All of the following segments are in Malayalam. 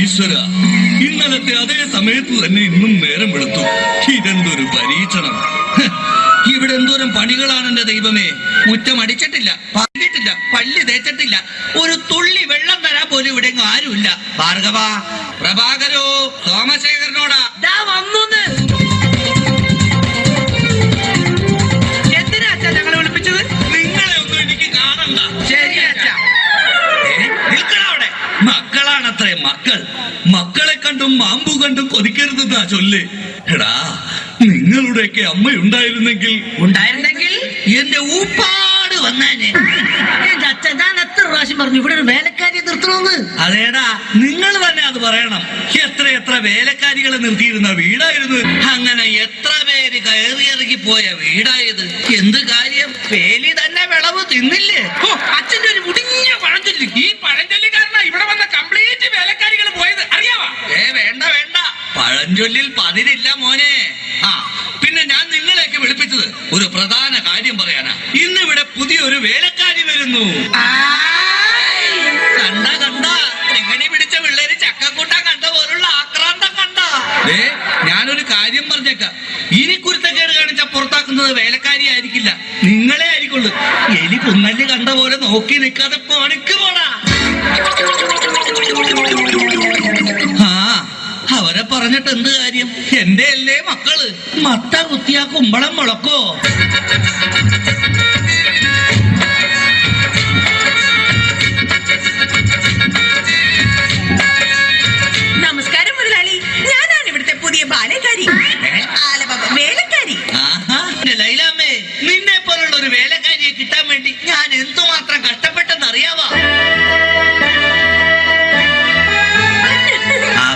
ഈശ്വര, ഇന്നലത്തെ അതേ സമയത്ത് തന്നെ ഇന്നും നേരം വെളുത്തു. ഇതെന്തൊരു പരീക്ഷണം! ഇവിടെ എന്തോരം പണികളാണ് എന്റെ ദൈവമേ. മുറ്റം അടിച്ചിട്ടില്ല, പറഞ്ഞിട്ടില്ല, പള്ളി തേച്ചിട്ടില്ല, ഒരു തുള്ളി വെള്ളം തരാൻ പോലും ഇവിടെ ആരുമില്ല. ഭാർഗവ, പ്രഭാകരോ, സോമശേഖരനോടാ വന്നോന്ന്. എന്തിനാ അച്ഛാ ഞങ്ങളെ വിളിപ്പിച്ചത്? നിങ്ങളെ ഒന്നും എനിക്ക് കാണണ്ട. ശരി അച്ഛാ. നിൽക്കണവിടെ. മക്കളാണത്രേ മക്കൾ. മക്കളെ കണ്ടും മാമ്പു കണ്ടും കൊതിക്കരുതെന്നാ ചൊല്ല്. എടാ, നിങ്ങളുടെയൊക്കെ അമ്മയുണ്ടായിരുന്നെങ്കിൽ എന്റെ ഊപ്പാട് വന്നേനെ. അച്ഛൻ ഞാൻ എത്ര പ്രാവശ്യം പറഞ്ഞു ഇവിടെ ഒരു വേലക്കാരിയെ നിർത്തണമെന്ന്. അതേടാ, നിങ്ങൾ തന്നെ അത് പറയണം. എത്ര വേലക്കാരികളെ നിർത്തിയിരുന്ന വീടായിരുന്നു. അങ്ങനെ എത്ര പേര് കയറിയിറങ്ങി പോയ വീടായത്. എന്ത് കാര്യം, വേലി തന്നെ വിളവ് തിന്നില്ലേ? അച്ഛന്റെ ഒരു മുടിഞ്ഞ പഴഞ്ചൊല്ലി. ഈ പഴഞ്ചൊല്ലി കാരണം ഇവിടെ വന്ന കംപ്ലീറ്റ് വേലക്കാരികൾ പോയത് അറിയാവാ? വേണ്ട, പഴഞ്ചൊല്ലിൽ പതിരില്ല മോനെ. പിന്നെ ഞാൻ നിങ്ങളെയൊക്കെ വിളിപ്പിച്ചത് ഒരു പ്രധാന കാര്യം പറയാനാ. ഇന്നിവിടെ പുതിയൊരു വേലക്കാരി വരുന്നു. കണ്ട എങ്ങനെ പിടിച്ച പിള്ളേര് ചക്കക്കൂട്ടാൻ കണ്ട പോലുള്ള ആക്രാന്തം കണ്ട. ഞാനൊരു കാര്യം പറഞ്ഞേക്കാം, ഇനി കുരുത്തക്കേട് കാണിച്ച പുറത്താക്കുന്നത് വേലക്കാരി ആയിരിക്കില്ല, നിങ്ങളെ ആയിരിക്കുള്ളൂ. എലി പുന്നല് കണ്ട പോലെ നോക്കി നിൽക്കാതെ പണിക്ക് പോടാ. അവരെ പറഞ്ഞിട്ട് എന്ത് കാര്യം? എന്റെ അല്ലേ മക്കള്. മത്ത കുത്തിയാ കുമ്പളം മുളക്കോ? നമസ്കാരം മുതലാളി, ഞാനാണ് ഇവിടുത്തെ പുതിയ ബാലക്കാരി, വേലക്കാരി. ലൈലാമ്മേ, നിന്നെ പോലുള്ള ഒരു വേലക്കാരിയെ കിട്ടാൻ വേണ്ടി ഞാൻ എന്തുമാത്രം കഷ്ടപ്പെട്ടെന്ന് അറിയാവാ?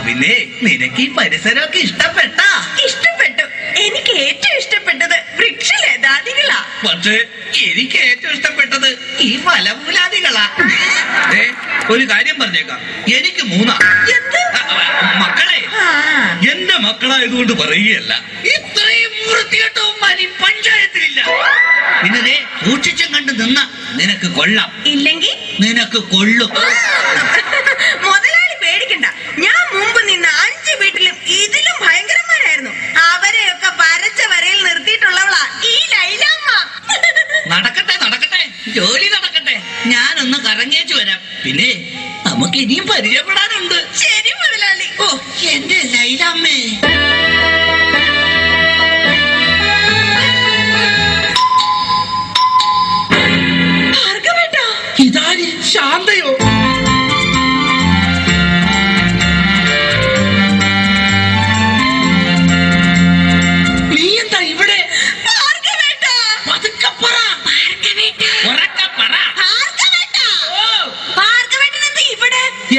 പിന്നെ നിനക്ക് ഈ പരിസരമൊക്കെ ഇഷ്ടപ്പെട്ടു. എനിക്ക് ഏറ്റവും ഇഷ്ടപ്പെട്ടത് വൃക്ഷലതാദികളാ. പക്ഷേ എനിക്ക് ഏറ്റവും ഇഷ്ടപ്പെട്ടത് ഈ ഫലമൂലാദികളാ. ഒരു കാര്യം പറഞ്ഞേക്കാം, എനിക്ക് 3 മക്കളെ. എന്റെ മക്കളായതുകൊണ്ട് പറയുകയല്ല, ഇത്രയും വൃത്തികെട്ടവും പഞ്ചായത്തിലില്ല. പിന്നെ സൂക്ഷിച്ചും കണ്ട് നിന്ന നിനക്ക് കൊള്ളാം, ഇല്ലെങ്കിൽ നിനക്ക് കൊള്ളും. മുതലാളി പേടിക്കണ്ട, ഞാൻ മുമ്പ് നിന്ന 5 വീട്ടിലും ഇതിലും ഭയങ്കരന്മാരായിരുന്നു. അവരെയൊക്കെ വരച്ച വരയിൽ നിർത്തിയിട്ടുള്ളവളാ ഈ ലൈലാമ്മ. നടക്കട്ടെ, ജോലി നടക്കട്ടെ. ഞാനൊന്ന് കറങ്ങിയേച്ചു വരാം. പിന്നെ നമുക്ക് ഇനിയും പരിചയപ്പെടാനുണ്ട്. ശരി മുതലാളി. ഓ എന്റെ ലൈലാമ്മേ. ഭാർഗവേട്ടാ, ഇതാര്? ശാന്തയോ?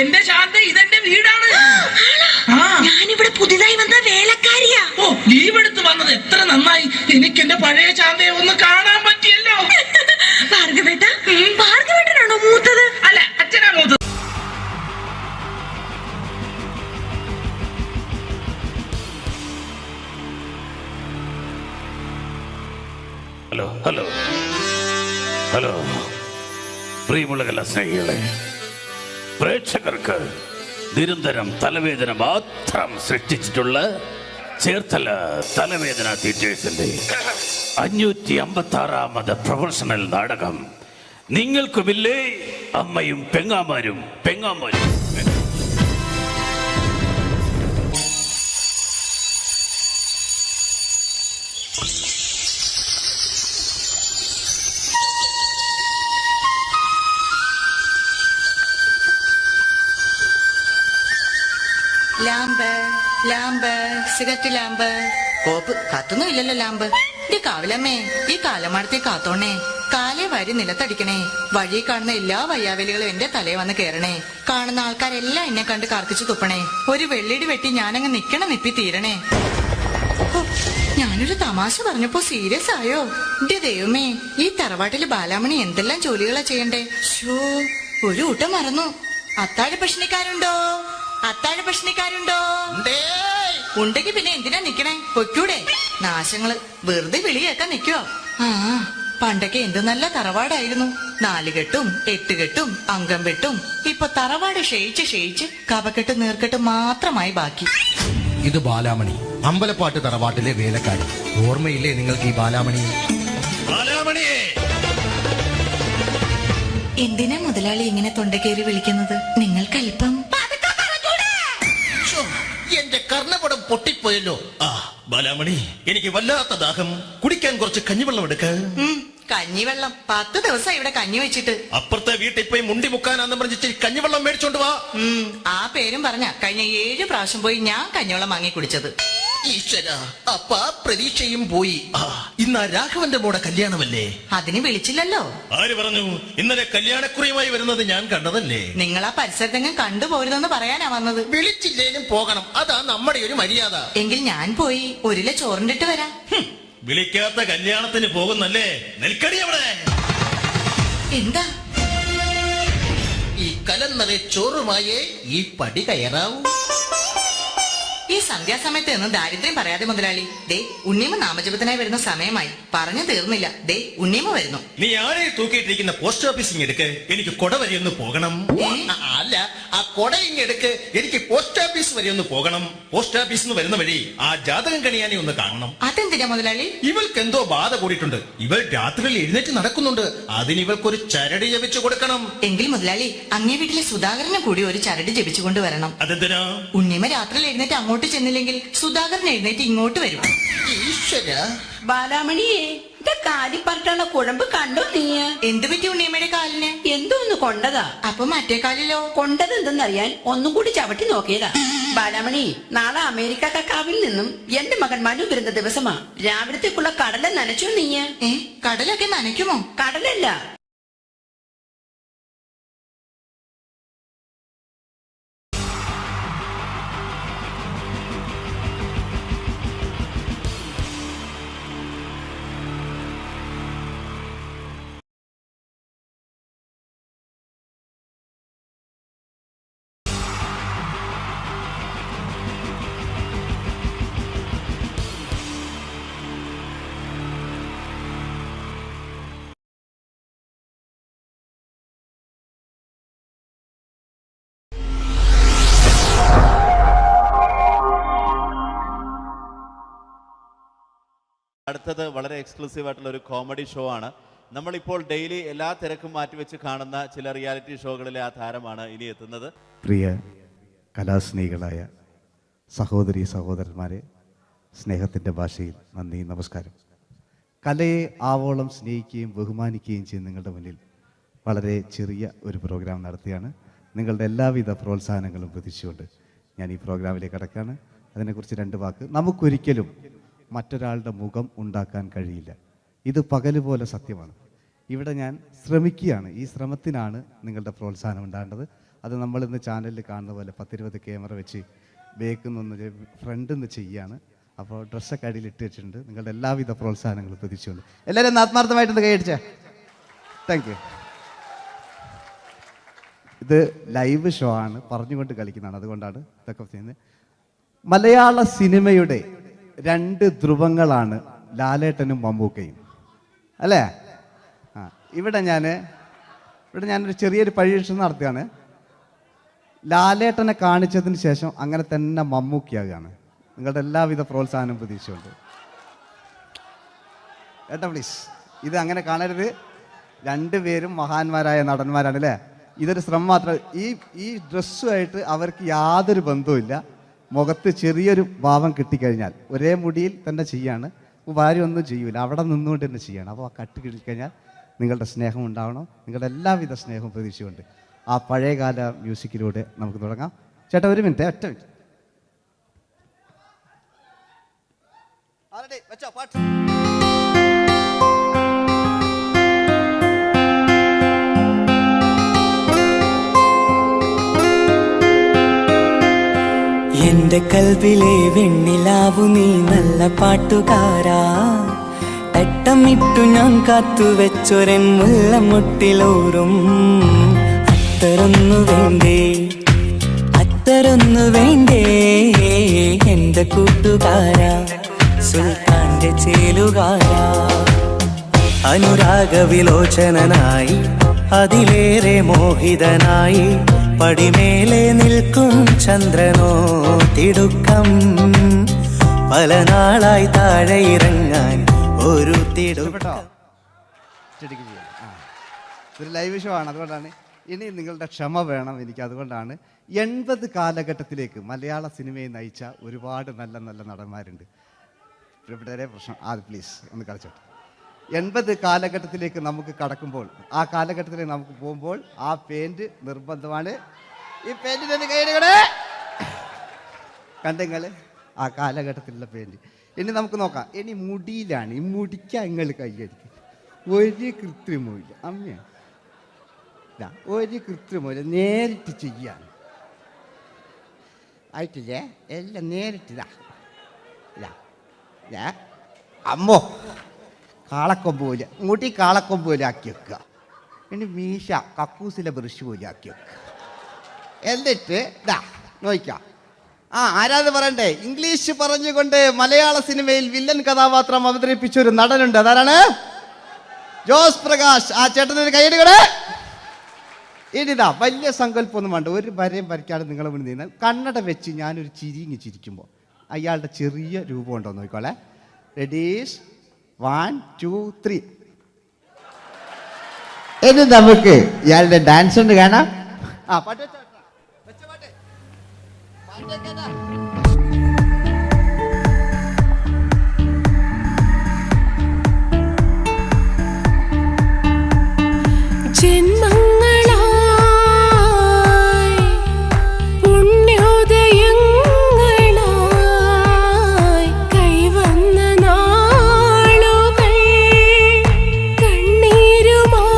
എന്റെ ശാന്ത, ഇതെന്റെ വീടാണ്. ഞാനിവിടെ പുതിയതായി വന്ന വേലക്കാരിയാ. ഓ, ലീവ് എടുത്ത് വന്നത് എത്ര നന്നായി. എനിക്ക് എന്റെ പഴയ ശാന്തയെ ഒന്ന് കാണാൻ പറ്റിയല്ലോ. ഭാർഗവേട്ടനാണോ മൂത്തത്? അല്ല, അച്ഛനാ മൂത്തത്. ഹലോ പ്രിയമുള്ള കലാസ്നേഹികളെ, പ്രേക്ഷകർക്ക് നിരന്തരം തലവേദന മാത്രം സൃഷ്ടിച്ചിട്ടുള്ള ചേർത്തല തലവേദന തിയേറ്റേഴ്സിന്റെ 556ാമത് പ്രൊഫഷണൽ നാടകം നിങ്ങൾക്കുമില്ലേ അമ്മയും പെങ്ങാമാരും. Lamp cigarette lamp. കോപ്പ് കത്തുന്നും ഇല്ലല്ലോ ലാമ്പ്. ഈ കാവിലമ്മേ, ഈ കാലമാടത്തെ കാത്തോണേ. കാലേ വാരി നിലത്തടിക്കണേ. വഴി കാണുന്ന എല്ലാ വയ്യാവലികളും എന്റെ തലയെ വന്ന് കേറണേ. കാണുന്ന ആൾക്കാരെല്ലാം എന്നെ കണ്ട് കർക്കിച്ചു തുപ്പണേ. ഒരു വെള്ളിടി വെട്ടി ഞാനങ്ങ് നിപ്പി തീരണേ. ഞാനൊരു തമാശ പറഞ്ഞപ്പോ സീരിയസ് ആയോ? എന്റെ ദൈവമേ, ഈ തറവാട്ടില് ബാലാമണി എന്തെല്ലാം ജോലികളാ ചെയ്യണ്ടേ. ഷോ, ഒരു ഊട്ടം മറന്നു. അത്താഴ ഭക്ഷണിക്കാരുണ്ടോ? ഉണ്ടെങ്കിൽ പിന്നെ എന്തിനാ നിക്കണേ? പൊയ്ക്കൂടെ? നാശങ്ങള് വെറുതെ വിളി കേൾക്കാൻ നിക്കുവോ? പണ്ടൊക്കെ എന്ത് നല്ല തറവാടായിരുന്നു. 4 കെട്ടും 8 കെട്ടും അംഗം വെട്ടും. ഇപ്പൊ തറവാട് ക്ഷയിച്ച് കവക്കെട്ട് നീർക്കെട്ട് മാത്രമായി ബാക്കി. ഇത് ബാലാമണി, അമ്പലപ്പാട്ട് തറവാട്ടിലെ വേലക്കാരി. ഓർമ്മയില്ലേ നിങ്ങൾക്ക് ഈ ബാലാമണി? എന്തിനാ മുതലാളി ഇങ്ങനെ തൊണ്ടക്കേറി വിളിക്കുന്നത്? നിങ്ങൾക്കല്പം എന്റെ കർണപടം പൊട്ടിപ്പോയല്ലോ. ബാലാമണി, എനിക്ക് വല്ലാത്ത ദാഹം. കുടിക്കാൻ കുറച്ച് കഞ്ഞിവെള്ളം എടുക്ക. കഞ്ഞിവെള്ളം 10 ദിവസം ഇവിടെ കഞ്ഞി വെച്ചിട്ട്. അപ്പുറത്തെ വീട്ടിൽ പോയി മുണ്ടി മുക്കാനാന്ന് പറഞ്ഞിട്ട് കഞ്ഞിവെള്ളം മേടിച്ചോണ്ട് വാ. ആ പേരും പറഞ്ഞ കഴിഞ്ഞ 7 പ്രാവശ്യം പോയി ഞാൻ കഞ്ഞിവെള്ളം വാങ്ങി കുടിച്ചത്. ഈശ്വര, അപ്പ പ്രതീക്ഷയും പോയി. ഇന്ന് രാഘവന്റെ മോടെ കല്യാണമല്ലേ? അതിന് വിളിച്ചില്ലല്ലോ. ആര് പറഞ്ഞു? ഇന്നലെ കല്യാണക്കുറിയുമായി വരുന്നത് ഞാൻ കണ്ടതല്ലേ. നിങ്ങൾ ആ പരിസരത്തെങ്ങും കണ്ടുപോരുതെന്ന് പറയാനാ വന്നത്. വിളിച്ചില്ലേലും പോകണം, അതാ നമ്മുടെ ഒരു മര്യാദ. എങ്കിൽ ഞാൻ പോയി 1 കിലോ ചോറിണ്ടിട്ട് വരാം. വിളിക്കാത്ത കല്യാണത്തിന് പോകുന്നല്ലേ? നിൽക്കടി അവിടെ. എന്താ? ഈ കലന്നറെ ചോറുമായേ ഈ പടി കയറാവൂ. ഈ സന്ധ്യാസമയത്ത് നിന്ന് ദാരിദ്ര്യം പറയാതെ മുതലാളി. ദേ ഉണ്ണിയമ്മ നാമജപത്തിനായി വരുന്ന സമയമായി. പറഞ്ഞു തീർന്നില്ല. ദേ ഉണ്ണിയമ്മ വരുന്നു. നീ ആരെ തൂക്കിയിട്ടിരിക്കുന്ന പോസ്റ്റ് ഓഫീസിങ് എടുക്ക്, എനിക്ക് കൊട വരെ ഒന്ന് പോകണം. അല്ല, ആ കൊട ഇങ്ങെടുക്ക്, എനിക്ക് പോസ്റ്റ് ഓഫീസ് വരെ ഒന്ന് പോകണം. പോസ്റ്റ് ഓഫീസിൽ നിന്ന് വരുന്ന വഴി ആ ജാതകം കണിയാനെ ഒന്ന് കാണണം. അതെന്തിനാ മുതലാളി? ഇവൾക്ക് എന്തോ ബാധ കൂടിയിട്ടുണ്ട്. ഇവൾ രാത്രിയിൽ എഴുന്നേറ്റ് നടക്കുന്നുണ്ട്. അതിന് ഇവൾക്കൊരു ചരട് ജപിച്ചു കൊടുക്കണം. എങ്കിൽ മുതലാളി അങ്ങേ വീട്ടിലെ സുധാകരനെ കൂടി ഒരു ചരട് ജപിച്ചുകൊണ്ട് വരണം. അതെന്തിനാ? ഉണ്ണിയമ്മ രാത്രിയിൽ എഴുന്നേറ്റ് അങ്ങോട്ട് ചെന്നില്ലെങ്കിൽ സുധാകരൻ എഴുന്നേറ്റ് ഇങ്ങോട്ട് വരും. ഈശ്വര. ബാലാമണിയെ കാലിപ്പറട്ടുള്ള കുഴമ്പ് കണ്ടോ നീ? എന്ത് പറ്റി ഉണ്ണിയമ്മയുടെ കാലിന്? എന്തോന്ന് കൊണ്ടതാ? അപ്പൊ മറ്റേ കാലിലോ? കൊണ്ടത് എന്തെന്നറിയാൻ ഒന്നും കൂടി ചവിട്ടി നോക്കിയതാ. ബാലാമണി, നാളെ അമേരിക്ക കക്കാവിൽ നിന്നും എന്റെ മകൻ മനു വരുന്ന ദിവസമാ. രാവിലത്തേക്കുള്ള കടല നനച്ചോ നീ? കടലൊക്കെ നനയ്ക്കുമോ? കടലല്ല, അടുത്തത് വളരെ എക്സ്ക്ലൂസീവ് ആയിട്ടുള്ള ഒരു കോമഡി ഷോ ആണ്. നമ്മളിപ്പോൾ ഡെയിലി എല്ലാ തിരക്കും മാറ്റിവെച്ച് കാണുന്ന ചില റിയാലിറ്റി ഷോകളിലെ ആ താരമാണ് ഇനി എത്തുന്നത്. പ്രിയ കലാസ്നേഹികളായ സഹോദരി സഹോദരന്മാരെ, സ്നേഹത്തിൻ്റെ ഭാഷയിൽ നന്ദി, നമസ്കാരം. കലയെ ആവോളം സ്നേഹിക്കുകയും ബഹുമാനിക്കുകയും ചെയ്യുന്ന നിങ്ങളുടെ മുന്നിൽ വളരെ ചെറിയ ഒരു പ്രോഗ്രാം നടത്തിയാണ്. നിങ്ങളുടെ എല്ലാവിധ പ്രോത്സാഹനങ്ങളും പ്രതീക്ഷിച്ചുകൊണ്ട് ഞാൻ ഈ പ്രോഗ്രാമിലേക്ക് കടക്കുകയാണ്. അതിനെക്കുറിച്ച് 2 വാക്ക്. നമുക്കൊരിക്കലും മറ്റൊരാളുടെ മുഖം ഉണ്ടാക്കാൻ കഴിയില്ല. ഇത് പകല് പോലെ സത്യമാണ്. ഇവിടെ ഞാൻ ശ്രമിക്കുകയാണ്. ഈ ശ്രമത്തിനാണ് നിങ്ങളുടെ പ്രോത്സാഹനം ഉണ്ടാകേണ്ടത്. അത് നമ്മളിന്ന് ചാനലിൽ കാണുന്ന പോലെ 10-20 ക്യാമറ വെച്ച് ബേക്കുന്നൊന്ന് ഫ്രണ്ടിൽ നിന്ന് ചെയ്യുകയാണ്. അപ്പോൾ ഡ്രസ്സൊക്കെ അടിയിൽ ഇട്ട് വെച്ചിട്ടുണ്ട്. നിങ്ങളുടെ എല്ലാവിധ പ്രോത്സാഹനങ്ങളും പ്രതീക്ഷിച്ചുകൊണ്ട് എല്ലാവരും ആത്മാർത്ഥമായിട്ടൊന്ന് കൈയടിച്ചേ. Thank you. ഇത് ലൈവ് ഷോ ആണ്, പറഞ്ഞുകൊണ്ട് കളിക്കുന്നതാണ്. അതുകൊണ്ടാണ് ഇതൊക്കെ ചെയ്യുന്നത്. മലയാള സിനിമയുടെ 2 ധ്രുവങ്ങളാണ് ലാലേട്ടനും മമ്മൂക്കയും, അല്ലേ? ഇവിടെ ഞാനൊരു ചെറിയൊരു പരീക്ഷണം നടത്തുകയാണ്. ലാലേട്ടനെ കാണിച്ചതിന് ശേഷം അങ്ങനെ തന്നെ മമ്മൂക്കയാകുകയാണ്. നിങ്ങളുടെ എല്ലാവിധ പ്രോത്സാഹനം പ്രതീക്ഷിച്ചുകൊണ്ട് ഏട്ടാ പ്ലീസ്, ഇത് അങ്ങനെ കാണരുത്. 2 പേരും മഹാന്മാരായ നടന്മാരാണ്, അല്ലേ? ഇതൊരു ശ്രമം മാത്രം. ഈ ഡ്രസ്സുമായിട്ട് അവർക്ക് യാതൊരു ബന്ധവുമില്ല. മുഖത്ത് ചെറിയൊരു ഭാവം കിട്ടിക്കഴിഞ്ഞാൽ ഒരേ മുടിയിൽ തന്നെ ചെയ്യാണ്. ഭാര്യ ഒന്നും ചെയ്യൂല, അവിടെ നിന്നുകൊണ്ട് തന്നെ ചെയ്യണം. അപ്പോൾ ആ കട്ട് കിട്ടിക്കഴിഞ്ഞാൽ നിങ്ങളുടെ സ്നേഹം ഉണ്ടാവണം. നിങ്ങളുടെ എല്ലാവിധ സ്നേഹവും പ്രതീക്ഷിച്ചുകൊണ്ട് ആ പഴയകാല മ്യൂസിക്കിലൂടെ നമുക്ക് തുടങ്ങാം. ചേട്ടാ ഒരു മിനിറ്റ്, ഒറ്റ മിനിറ്റ്. എന്റെ കൽവിലെ വെണ്ണിലാവു നീ നല്ല പാട്ടുകാരാ. തട്ടമിട്ടു ഞാൻ കാത്തുവെച്ചൊരൻ മുല്ലമുട്ടിലോറും അത്തരൊന്നു വേണ്ടേ, അത്തരൊന്നു വേണ്ടേ എന്റെ കൂട്ടുകാരാ, സുൽത്താന്റെ ചേലുകാരാ. അനുരാഗവിലോചനായി അതിലേറെ മോഹിതനായി പടിമേലെ നിൽക്കും ചന്ദ്രനോ തിടുക്കം പല നാളായി താഴെ ഇറങ്ങാൻ ഒരു ഇഷ്ടപ്പെട്ടോ? തിടുക്കം. ചെടിക്ക് ചെയ്യാം. ഇതൊരു ലൈവ് ഷോ ആണ്, അതുകൊണ്ടാണ്. ഇനി നിങ്ങളുടെ ക്ഷമ വേണം എനിക്ക്. അതുകൊണ്ടാണ് 80 കാലഘട്ടത്തിലേക്ക് മലയാള സിനിമയെ നയിച്ച ഒരുപാട് നല്ല നല്ല നടന്മാരുണ്ട്. ഇവിടെ പ്രശ്നം പ്ലീസ് ഒന്ന് കളിച്ചോട്ടെ. 80 കാലഘട്ടത്തിലേക്ക് നമുക്ക് കടക്കുമ്പോൾ, ആ കാലഘട്ടത്തിലേക്ക് നമുക്ക് പോകുമ്പോൾ ആ പെയിന്റ് നിർബന്ധമാണ്. ഈ പെയിന്റിന് കൈയിടുകളെ കണ്ടെങ്കിൽ ആ കാലഘട്ടത്തിലുള്ള പെയിന്റ്. ഇനി നമുക്ക് നോക്കാം. ഇനി മുടിയിലാണ്. ഈ മുടിക്കാൻ നിങ്ങൾ കൈയടിക്കും. ഒരു കൃത്രിമില്ല അമ്മയാണ്, ഒരു കൃത്രിമില്ല, നേരിട്ട് ചെയ്യാൻ ആയിട്ടില്ലേ? എല്ലാം നേരിട്ടിതാ അമ്മോ കാളക്കൊമ്പ് പോലെ മുടി കാളക്കൊമ്പ് പോലെ ആക്കി വെക്കുക. ഇനി മീശ കക്കൂസിലെ ബ്രഷ് പോലെ ആക്കി വെക്കുക. എന്നിട്ട് നോക്കാം. ആരാത് പറയണ്ടേ? ഇംഗ്ലീഷ് പറഞ്ഞുകൊണ്ട് മലയാള സിനിമയിൽ വില്ലൻ കഥാപാത്രം അവതരിപ്പിച്ച ഒരു നടനുണ്ട്. അതാരാണ്? ജോസ് പ്രകാശ്. ആ ചേട്ടനൊരു കൈയടികളെ. ഇനിതാ വലിയ സങ്കല്പമൊന്നും വേണ്ട, ഒരു വരയും വരയ്ക്കാതെ നിങ്ങളെ മുന്നിൽ നിന്ന് കണ്ണട വെച്ച് ഞാനൊരു ചിരിങ്ങി ചിരിക്കുമ്പോൾ അയാളുടെ ചെറിയ രൂപം ഉണ്ടോ നോക്കിക്കോളെ. റെഡീസ് 1 2 3. ഇനി നമുക്ക് ഇയാളുടെ ഡാൻസ് ഉണ്ട് കാണാം. പാട്ട് വെച്ചോ. ജന്മങ്ങളായി പുണ്യോദയങ്ങളായി കൈവന്ന നാളുകൾ കണ്ണീരുമായി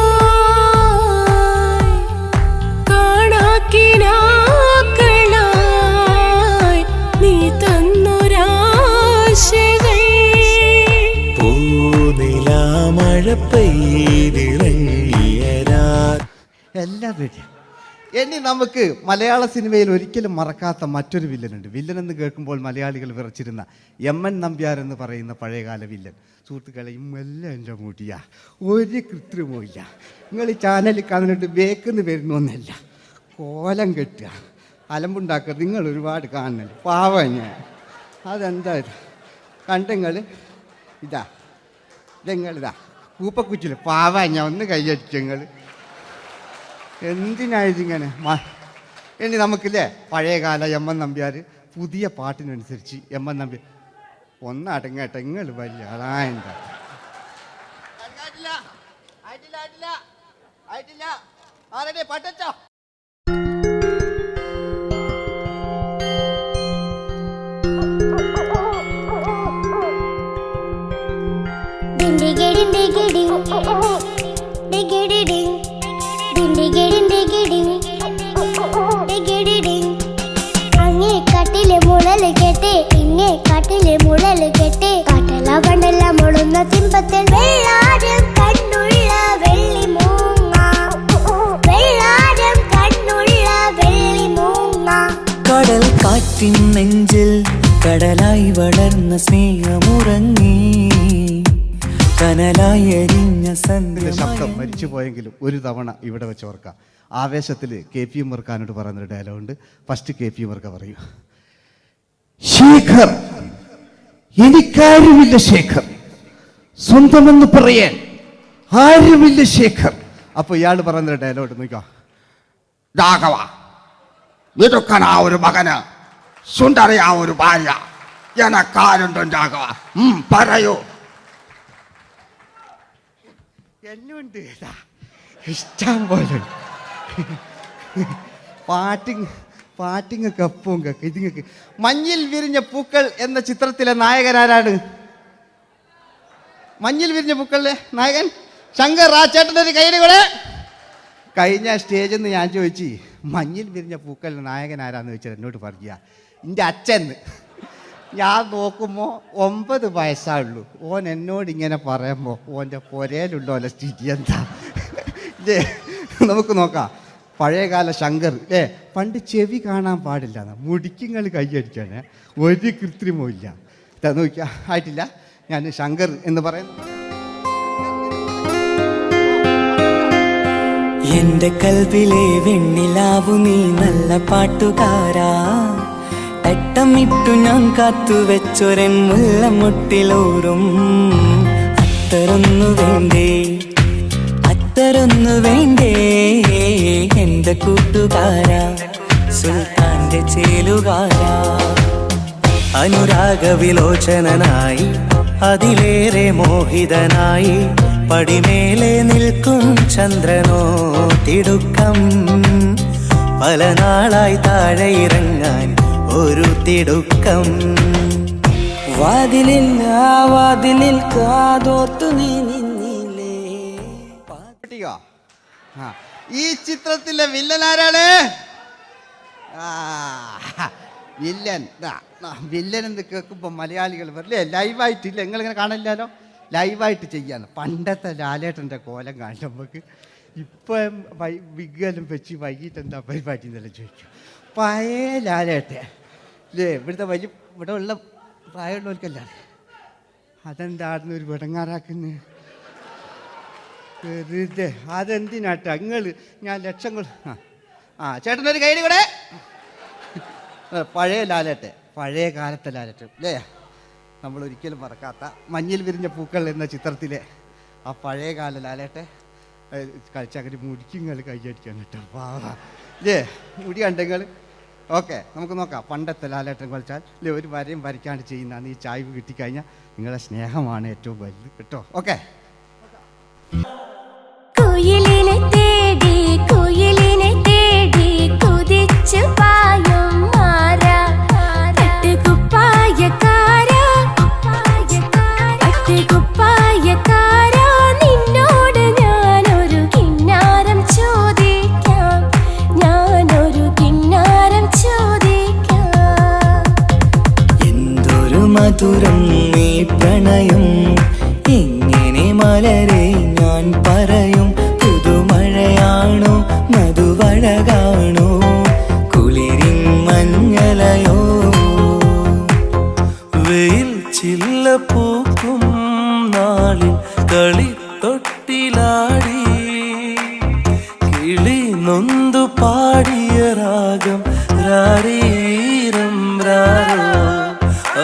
കാണാക്കിനാക്കളായി നീ തന്നൊരാശകൾ പൂനിലാമഴ പെയ്തിറങ്ങിയ രാത്രി. എല്ലാം റെഡി. ഇനി നമുക്ക് മലയാള സിനിമയിൽ ഒരിക്കലും മറക്കാത്ത മറ്റൊരു വില്ലനുണ്ട്. വില്ലൻ എന്ന് കേൾക്കുമ്പോൾ മലയാളികൾ വിറച്ചിരുന്ന MN നമ്പ്യാർ എന്ന് പറയുന്ന പഴയകാല വില്ലൻ. സുഹൃത്തുക്കളെയും എല്ലാം എൻ്റെ മൂട്ടിയ ഒരു കൃത്രിമില്ല. നിങ്ങൾ ഈ ചാനലിൽ കാണുന്നുണ്ട് ബേക്കെന്ന് വരുന്നൊന്നല്ല, കോലം കെട്ടുക, അലമ്പുണ്ടാക്കുക. നിങ്ങൾ ഒരുപാട് കാണുന്നുണ്ട്. പാവം ഞാൻ. അതെന്താ ഇത് കണ്ടെങ്കിൽ ഇതെങ്ങളിതാ കൂപ്പക്കുച്ചില്ല. പാവം ഞാൻ ഒന്ന് കൈയടിച്ചങ്ങൾ. എന്തിനായതിങ്ങനെ? ഇനി നമുക്കില്ലേ പഴയകാല MN നമ്പ്യാർ പുതിയ പാട്ടിനനുസരിച്ച് MN നമ്പ്യാർ ഒന്നടങ്ങട്ടെ. നിങ്ങൾ വലിയ ആളായണ്ട. പാട്ടോ അങ്ങേ കാട്ടിലെ മുളല് കേട്ടേ ഇങ്ങേ കാട്ടിലെ മുളല് കേട്ടേ കാട്ടല പണ്ടല്ല മുളുന്ന സിംഹത്തിൽ വെള്ളാരം കണ്ണുള്ള വെള്ളി മൂങ്ങ വെള്ളാരം കണ്ണുള്ള വെള്ളി മൂങ്ങ. കടൽ കാറ്റിൻ നെഞ്ചിൽ കടലായി വളർന്ന സ്നേഹമുറങ്ങി കനലായി എരിഞ്ഞ ശബ്ദം മരിച്ചു പോയെങ്കിലും ഒരു തവണ ഇവിടെ വെച്ച് ഓർക്കാം. ആവേശത്തിൽ KP ഉമ്മർഖാനോട് പറയുന്നൊരു ഡയലോഗുണ്ട്. ഫസ്റ്റ് KP ഉമ്മർഖ പറയൂ. ശേഖർ, എനിക്കാരുമില്ല ശേഖർ, സ്വന്തമെന്ന് പറയാൻ ആരുമില്ല ശേഖർ. അപ്പൊ ഇയാൾ പറയുന്നൊരു ഡയലോഗ് നോക്കാം. രാഘവ, ഇതൊക്കനാ ഒരു മകന്, സുന്ദറിയാ ഒരു ഭാര്യ, എനക്കാരുണ്ടോ രാഘവ? പറയൂ. എന്നുണ്ട് ഇഷ്ടം പോലെ പാട്ടിങ്ങൊക്കെ അപ്പവും കേക്ക് ഇതിങ്ങക്ക്. മഞ്ഞിൽ വിരിഞ്ഞ പൂക്കൾ എന്ന ചിത്രത്തിലെ നായകനാരാണ്? മഞ്ഞിൽ വിരിഞ്ഞ പൂക്കളിലെ നായകൻ ശങ്കർ. ആ ചേട്ടൻ്റെ കൈയ്യടികളെ. കഴിഞ്ഞ സ്റ്റേജിൽ നിന്ന് ഞാൻ ചോദിച്ചു മഞ്ഞിൽ വിരിഞ്ഞ പൂക്കളിലെ നായകൻ ആരാന്ന് ചോദിച്ചാൽ എന്നോട് പറയുക എൻ്റെ അച്ഛന്ന്. ഞാൻ നോക്കുമ്പോൾ 9 വയസ്സായുള്ളൂ. ഓൻ എന്നോട് ഇങ്ങനെ പറയുമ്പോൾ ഓൻ്റെ പുരയിലുണ്ടോ അല്ല സ്ഥിതി എന്താ? നമുക്ക് നോക്കാം. പഴയകാല ശങ്കർ അല്ലേ? പണ്ട് ചെവി കാണാൻ പാടില്ല, മുടിക്കുങ്ങൾ കൈയടിക്കാണ്, ഒരു കൃത്രിമവും ഇല്ല. നോക്കിയാ ആയിട്ടില്ല. ഞാൻ ശങ്കർ എന്ന് പറയുന്നത് എന്റെ കൽവിലെ വെണ്ണിലാവു നീ നല്ല പാട്ടുകാരാ തട്ടമിട്ടു ഞാൻ കാത്തു വെച്ചൊരൻ മുല്ലമുട്ടിലോറും അത്തരൊന്നു വേണ്ടേ അത്തരൊന്നു വേണ്ടേ എന്റെ കൂട്ടുകാരാ സുൽത്താന്റെ ചേലുകാരാ അനുരാഗവിലോചനായി അതിലേറെ മോഹിതനായി പടിമേലെ നിൽക്കും ചന്ദ്രനോ തിടുക്കം പല നാളായി താഴെ ഇറങ്ങാൻ ഒരു തിടുക്കം വാതിലിൽ കാതോർത്തു നീ നിന്നില്ലേ. ഈ ചിത്രത്തിലെ വില്ലൻ ആരാണ്? വില്ലൻ എന്ന് കേൾക്കുമ്പോൾ മലയാളികൾ വരില്ലേ ലൈവായിട്ടില്ല, നിങ്ങളിങ്ങനെ കാണില്ലല്ലോ, ലൈവായിട്ട് ചെയ്യാണ്. പണ്ടത്തെ ലാലേട്ടൻ്റെ കോലം കാണും നമുക്ക്. ഇപ്പം വിഗ്ഗലും വെച്ച് വൈകിട്ട് എന്താ പരിപാടി എന്നെല്ലാം ചോദിക്കും. പഴയ ലാലേട്ടൻ അല്ലേ, ഇവിടുത്തെ വലിയ ഇവിടെ ഉള്ള പ്രായമുള്ളവർക്കല്ല, അതെന്താടുന്ന ഒരു വിടങ്ങാറാക്കുന്നത് വെറുതെ. അതെന്തിനാട്ട നിങ്ങൾ ഞാൻ ലക്ഷങ്ങൾ ചേട്ടനൊരു കയ്യിൽ കൂടെ. പഴയ ലാലേട്ടൻ, പഴയ കാലത്തെ ലാലേട്ടൻ അല്ലേ, നമ്മൾ ഒരിക്കലും മറക്കാത്ത മഞ്ഞിൽ വിരിഞ്ഞ പൂക്കൾ എന്ന ചിത്രത്തിലെ ആ പഴയ കാല ലാലേട്ടെ കളിച്ചങ്ങനെ മുടിക്കുങ്ങൾ കൈയടിക്കാൻ കേട്ടോ. അല്ലേ മുടി കണ്ടെങ്കിൽ ഓക്കെ, നമുക്ക് നോക്കാം. പണ്ടത്തെ ലാലേട്ടൻ കളിച്ചാൽ അല്ലേ ഒരു വരയും വരയ്ക്കാണ്ട് ചെയ്യുന്നതാണ്. ഈ ചായ്വ് കിട്ടിക്കഴിഞ്ഞാൽ നിങ്ങളുടെ സ്നേഹമാണ് ഏറ്റവും വലുത് കേട്ടോ. ഓക്കെ. കുയിലിനെ തേടി കുതിച്ചു പായും മാറാ പട്ടുകുപ്പായക്കാരാ നിന്നോട് ഞാനൊരു കിന്നാരം ചോദിക്കാം. എന്തൊരു മധുരം നീ പ്രണയം എങ്ങനെ മലരെ ഞാൻ പറയും. പുതുമഴയാണോ മധുവഴകാണോ കുളിരിൻ മഞ്ഞലയോ വെയിൽ ചില്ല പൂക്കും നാളിൽ കളി തൊട്ടിലാടി കിളി നൊന്തു പാടിയ രാഗം രാരീരം രാരോ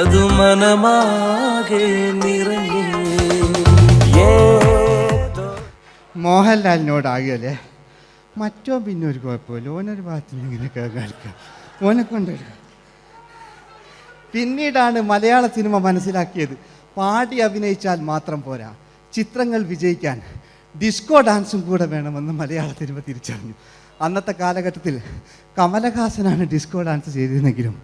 അതു മനമാകെ നിറഞ്ഞു. മോഹൻലാലിനോടാകല്ലേ മറ്റോ പിന്നെ ഒരു കുഴപ്പമില്ല, ഓനൊരു ഭാഗത്ത് നിന്ന് ഇങ്ങനെയൊക്കെ കളിക്കാം, ഓനെ കൊണ്ടൊരു. പിന്നീടാണ് മലയാള സിനിമ മനസ്സിലാക്കിയത് പാടി അഭിനയിച്ചാൽ മാത്രം പോരാ, ചിത്രങ്ങൾ വിജയിക്കാൻ ഡിസ്കോ ഡാൻസും കൂടെ വേണമെന്ന് മലയാള സിനിമ തിരിച്ചറിഞ്ഞു. അന്നത്തെ കാലഘട്ടത്തിൽ കമലഹാസനാണ് ഡിസ്കോ ഡാൻസ് ചെയ്തിരുന്നെങ്കിലും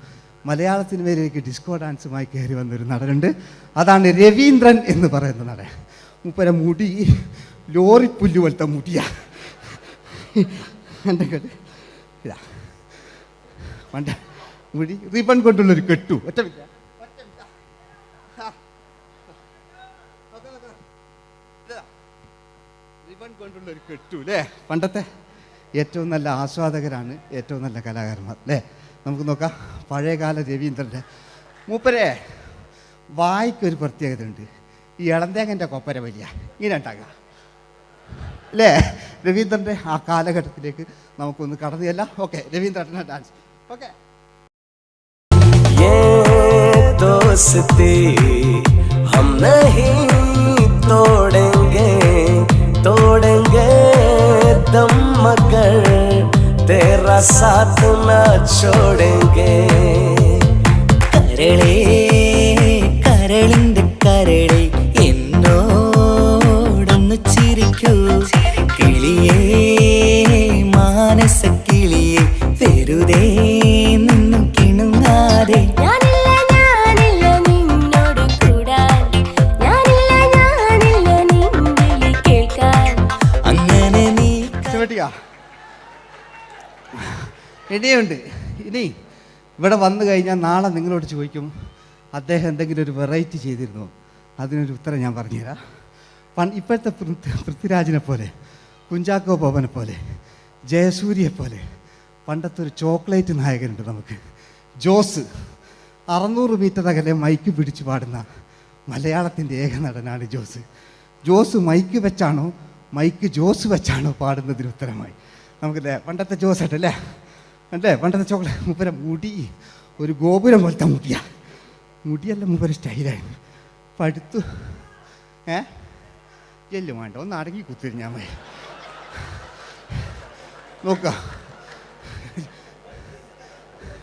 മലയാള സിനിമയിലേക്ക് ഡിസ്കോ ഡാൻസുമായി കയറി വന്നൊരു നടനുണ്ട്. അതാണ് രവീന്ദ്രൻ എന്ന് പറയുന്ന നടൻ. മൂപ്പര മുടി ലോറിപ്പുല്ല് പോലത്തെ മുടിയാ. ഇതാ പണ്ട മുടി റിബൺ കൊണ്ടുള്ളൊരു കെട്ടു. ഒറ്റ റിബൺ കൊണ്ടുള്ളൊരു കെട്ടു അല്ലേ. പണ്ടത്തെ ഏറ്റവും നല്ല ആസ്വാദകരാണ് ഏറ്റവും നല്ല കലാകാരന്മാർ അല്ലേ. നമുക്ക് നോക്കാം പഴയകാല രവീന്ദ്രൻ്റെ. മൂപ്പരെ വായിക്കൊരു പ്രത്യേകത ഉണ്ട്, ഈ ഇളന്തേങ്ങൻ്റെ കൊപ്പര വലിയ ഇങ്ങനെ ഉണ്ടാകുക അല്ലേ. രവീന്ദ്രൻ്റെ ആ കാലഘട്ടത്തിലേക്ക് നമുക്കൊന്ന് കടന്നു ചെല്ലാം. ഓക്കെ, രവീന്ദ്രൻ്റെ ഡാൻസ്. ഓക്കെ. दोस्ती हम नहीं तोड़ेंगे दम मगर तेरा साथ ना छोड़ेंगे. കരളേ കരളിന്റെ കരളെ എന്നോടൊന്ന് ചിരിക്കൂ കിളിയേ മാനസ കിളിയെ വെറുതെ നിന്നു കിണുങ്ങാതെ. ഇനിയുണ്ട്. ഇനി ഇവിടെ വന്നു കഴിഞ്ഞാൽ നാളെ നിങ്ങളോട് ചോദിക്കും അദ്ദേഹം എന്തെങ്കിലും ഒരു വെറൈറ്റി ചെയ്തിരുന്നോ, അതിനൊരു ഉത്തരം ഞാൻ പറഞ്ഞുതരാം. ഇപ്പോഴത്തെ പൃഥ്വിരാജിനെ പോലെ, കുഞ്ചാക്കോ ബോബനെ പോലെ, ജയസൂര്യയെ പോലെ പണ്ടത്തെ ഒരു ചോക്ലേറ്റ് നായകനുണ്ട് നമുക്ക്, ജോസ്. 600 മീറ്റർ അകലെ മൈക്ക് പിടിച്ചു പാടുന്ന മലയാളത്തിൻ്റെ ഏക നടനാണ് ജോസ്. ജോസ് മൈക്ക് വെച്ചാണോ മൈക്ക് ജോസ് വെച്ചാണോ പാടുന്നതിന് ഉത്തരമായി നമുക്കല്ലേ പണ്ടത്തെ ജോസേട്ടല്ലേ അല്ലേ പണ്ടത്തെ ചോക്ലേറ്റ് മൂപ്പര മുടി ഒരു ഗോപുരം പോലത്തെ മുടിയല്ല മൂപ്പര സ്റ്റൈലായിരുന്നു പടുത്തു എല്ലും വേണ്ട ഒന്ന് അടങ്ങി കുത്തിരിഞ്ഞാൽ മതി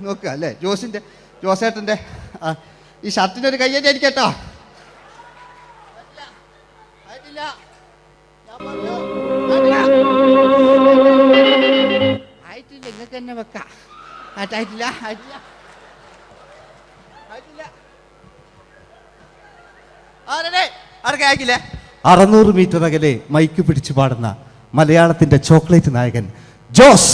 നോക്കുക അല്ലേ ജോസേട്ടൻ്റെ ഈ ഷർട്ടിനൊരു കയ്യടി അടിക്കട്ടോ ആയിട്ടില്ല ഇങ്ങക്ക് തന്നെ വെക്കാം ആയിട്ടില്ല 600 മീറ്റർ അകലെ മൈക്ക് പിടിച്ചു പാടുന്ന മലയാളത്തിന്റെ ചോക്ലേറ്റ് നായകൻ ജോസ്.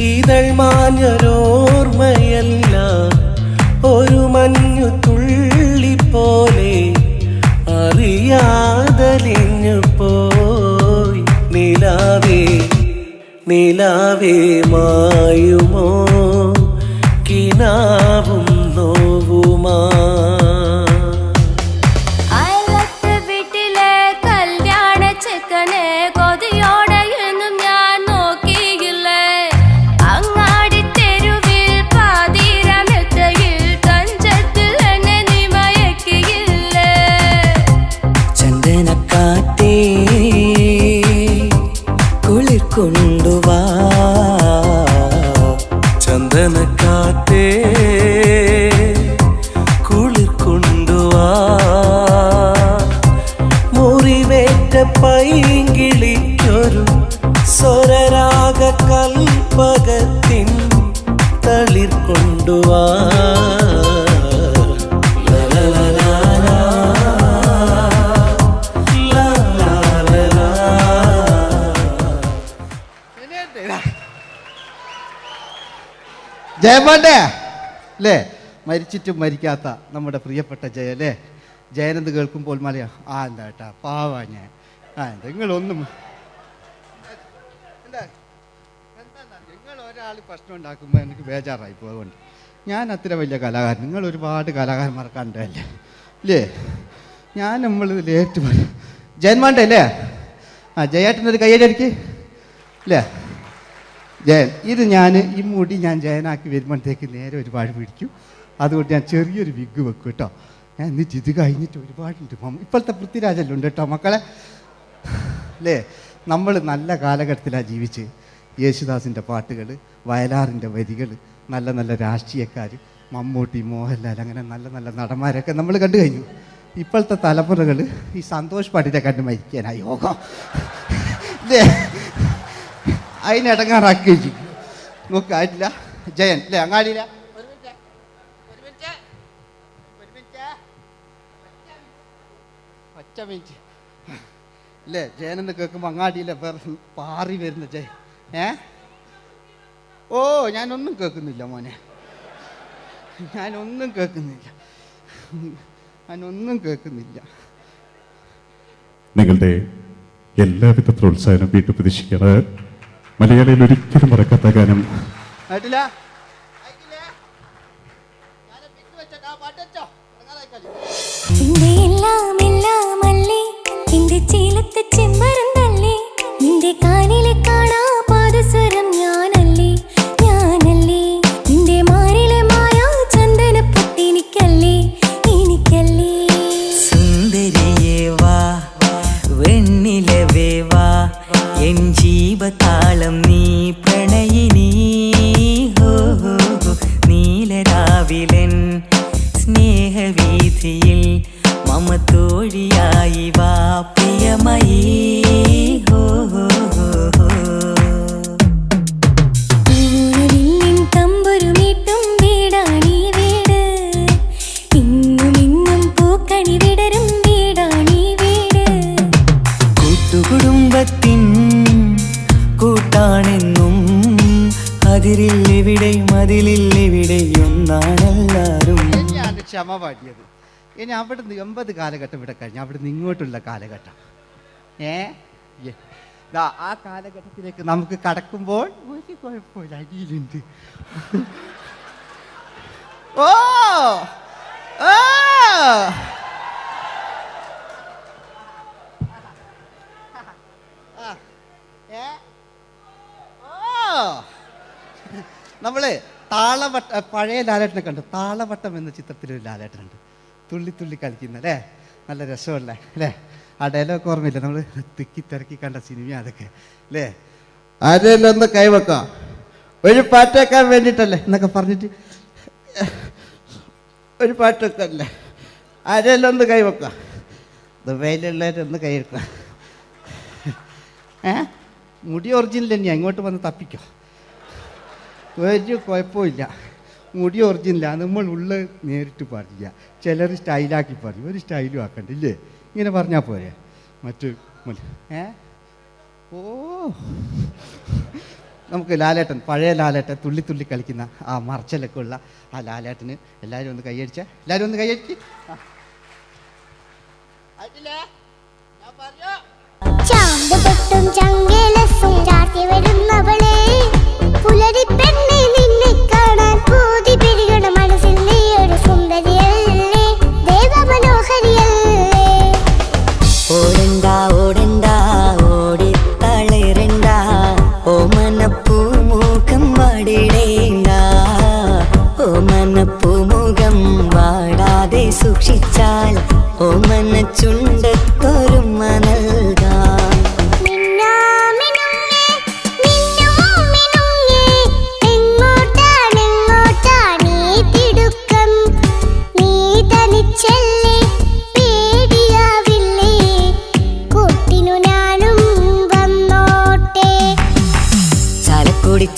ഇതൾ മാഞ്ഞൊരോർമ്മയല്ല ഒരു മഞ്ഞു തുള്ളി പോലെ അറിയാതലിഞ്ഞു പോയി നിലാവേ മായുമോ കിനാവും നോവുമാ അയലത്തെ വീട്ടിലെ കല്യാണ ചെക്കനെ കൊതിയോടെ എന്നും ഞാൻ നോക്കിയില്ലേ അങ്ങാടി തെരുവിൽ പാതിരമെത്തയിൽ തഞ്ചത്തിൽ എന്നെ നീ മയക്കിയില്ലേ ചന്ദനക്കാറ്റേ കുളിർ കൊണ്ടുവാ ചന്ദനക്കാറ്റേ കുളിർ കൊണ്ടുവാ മുറിവേറ്റ പൈങ്കിളിക്കൊരു സ്വരരാഗ കൽപ്പകത്തിൻ തളിർ കൊണ്ടുവാ ജയമോന്റെ അല്ലേ മരിച്ചിട്ടും മരിക്കാത്ത നമ്മുടെ പ്രിയപ്പെട്ട ജയ അല്ലേ ജയനെന്ന് കേൾക്കുമ്പോൾ മലയാ എന്താ കേട്ടാ പാവാ ഞാൻ നിങ്ങളൊന്നും നിങ്ങൾ ഒരാൾ പ്രശ്നം ഉണ്ടാക്കുമ്പോൾ എനിക്ക് ബേജാറായി പോകുന്നുണ്ട് ഞാൻ അത്ര വലിയ കലാകാരൻ നിങ്ങൾ ഒരുപാട് കലാകാരന്മാരെ കണ്ടല്ലേ അല്ലേ ഞാൻ നമ്മൾ ലേറ്റ് ജയന്മാൻ്റെ അല്ലേ ജയേട്ടനൊരു കയ്യടിക്ക് അല്ലേ ജയൻ ഇത് ഈ മുടി ഞാൻ ജയനാക്കി വരുമ്പോഴത്തേക്ക് നേരെ ഒരുപാട് പിടിക്കും അതുകൊണ്ട് ഞാൻ ചെറിയൊരു വിഗ് വെക്കും കേട്ടോ ഞാൻ എന്നിട്ട് ഇത് കഴിഞ്ഞിട്ട് ഒരുപാടുണ്ട് ഇപ്പോഴത്തെ പൃഥ്വിരാജെല്ലാം ഉണ്ട് കേട്ടോ മക്കളെ അല്ലേ നമ്മൾ നല്ല കാലഘട്ടത്തിലാണ് ജീവിച്ച് യേശുദാസിൻ്റെ പാട്ടുകൾ വയലാറിൻ്റെ വരികൾ നല്ല നല്ല രാഷ്ട്രീയക്കാർ മമ്മൂട്ടി മോഹൻലാൽ അങ്ങനെ നല്ല നല്ല നടന്മാരൊക്കെ നമ്മൾ കണ്ടു കഴിഞ്ഞു ഇപ്പോഴത്തെ തലമുറകൾ ഈ സന്തോഷ് പാട്ടിനെ കണ്ട് മരിക്കാനായി യോഗം അല്ലേ അതിനിടങ്ങാറാക്കി വെച്ചു നോക്കായിട്ടില്ല ജയൻ അല്ലേ അങ്ങാടിയില്ല ഒറ്റ മിനിറ്റ് അല്ലേ ജയനെന്ന് കേൾക്കുമ്പോൾ അങ്ങാടിയില്ല വേറെ പാറി വരുന്ന ജയൻ ഓ ഞാനൊന്നും കേൾക്കുന്നില്ല മോനെ ഞാനൊന്നും കേൾക്കുന്നില്ല നിങ്ങളുടെ എല്ലാവിധ പ്രോത്സാഹനം വീട്ടു പ്രതീക്ഷിക്കാറ് മലയാളിയിൽ ഒരിക്കലും മറക്കാത്ത ഗാനം നിന്റെ കാലിലെ കാണാ പാദസ്വരം ഞാനല്ലേ നിന്റെ മാറിലെ മായാ ചന്ദന പൊട്ടിനിക്കല്ലേ സുന്ദരിയേ വാ വെണ്ണിലവേ വാ എൻ ജീവതാളം നീ പ്രണയിനി ഹോ നീലരാവിലൻ സ്നേഹവീഥിയിൽ മമ തോഴിയായി വാ പ്രിയമയീ ഹോ തമ്പുരുമീട്ടും വീടാണീ വീട് ഇന്നും പൂക്കണി വിടരും വീടാണീ വീട് കൂട്ടുകുടുംബത്തിൻ കൂട്ടാണെന്നും അതിലില്ലെവിടെയൊന്നാണെല്ലാരും ഞാൻ ക്ഷമ പാടിയത് ഇനി അവിടുന്ന് 80 കാലഘട്ടം ഇവിടെ കഴിഞ്ഞു അവിടുന്ന് ഇങ്ങോട്ടുള്ള കാലഘട്ടം ആ കാലഘട്ടത്തിലേക്ക് നമുക്ക് കടക്കുമ്പോൾ ഒരു കുഴപ്പമില്ല അടിയിലുണ്ട് ഓ നമ്മള് താളവട്ട പഴയ ലാലേട്ടനെ കണ്ടു. താളവട്ടം എന്ന ചിത്രത്തിലൊരു ലാലേട്ടനുണ്ട്, തുള്ളി തുള്ളി കളിക്കുന്ന അല്ലേ, നല്ല രസമുള്ള അല്ലേ. ആ ഡയലോഗ് ഓർമ്മയില്ല, നമ്മൾ തിക്കി തിരക്കി കണ്ട സിനിമ അതൊക്കെ അല്ലേ. ആരെല്ലാം ഒന്ന് കൈവെക്കാം, ഒരു പാട്ടേക്കാൻ വേണ്ടിയിട്ടല്ലേ എന്നൊക്കെ പറഞ്ഞിട്ട് ഒരു പാട്ടൊക്കെ അല്ലേ. ആരെല്ലാം ഒന്ന് കൈവെക്കാം, ദുബൈയിലുള്ളവരൊന്ന് കൈവെക്കാം. മുടി ഒറിജിനൽ തന്നെയാണ്, ഇങ്ങോട്ട് വന്ന് തപ്പിക്കോ, ഒരു കുഴപ്പമില്ല. മുടി ഒറിജിനലാണ്, നമ്മൾ ഉള്ള നേരിട്ട് പാടില്ല. ചിലർ സ്റ്റൈലാക്കി പറയും, ഒരു സ്റ്റൈലും ആക്കണ്ടില്ലേ, ഇങ്ങനെ പറഞ്ഞാൽ പോരെ. മറ്റു ഓ നമുക്ക് ലാലേട്ടൻ, പഴയ ലാലേട്ടൻ തുള്ളി തുള്ളി കളിക്കുന്ന ആ മറച്ചലൊക്കെ ഉള്ള ആ ലാലേട്ടന് എല്ലാവരും ഒന്ന് കൈയടിച്ച, എല്ലാവരും ഒന്ന് കൈയടിച്ച്. ചാന്തുപൊട്ടും ചങ്കേലസും ചാർത്തി വരുന്നവളെ, പുലരി പെണ്ണെ നിന്നെ കാണാൻ പൂതി പിരികണ മനസ്സിൽ നീ ഒരു സുന്ദരിയല്ലേ, ദേവമനോഹരിയല്ലേ. ഓടണ്ട ഓടണ്ട ഓടിത്തളരണ്ട, ഓമനപ്പൂമുഖം വാടിടേണ്ട, ഓമനപ്പൂമുഖം വാടാതെ സൂക്ഷിച്ചാൽ ഓമന ചുണ്ടത്തൊരുമ നൽകാം.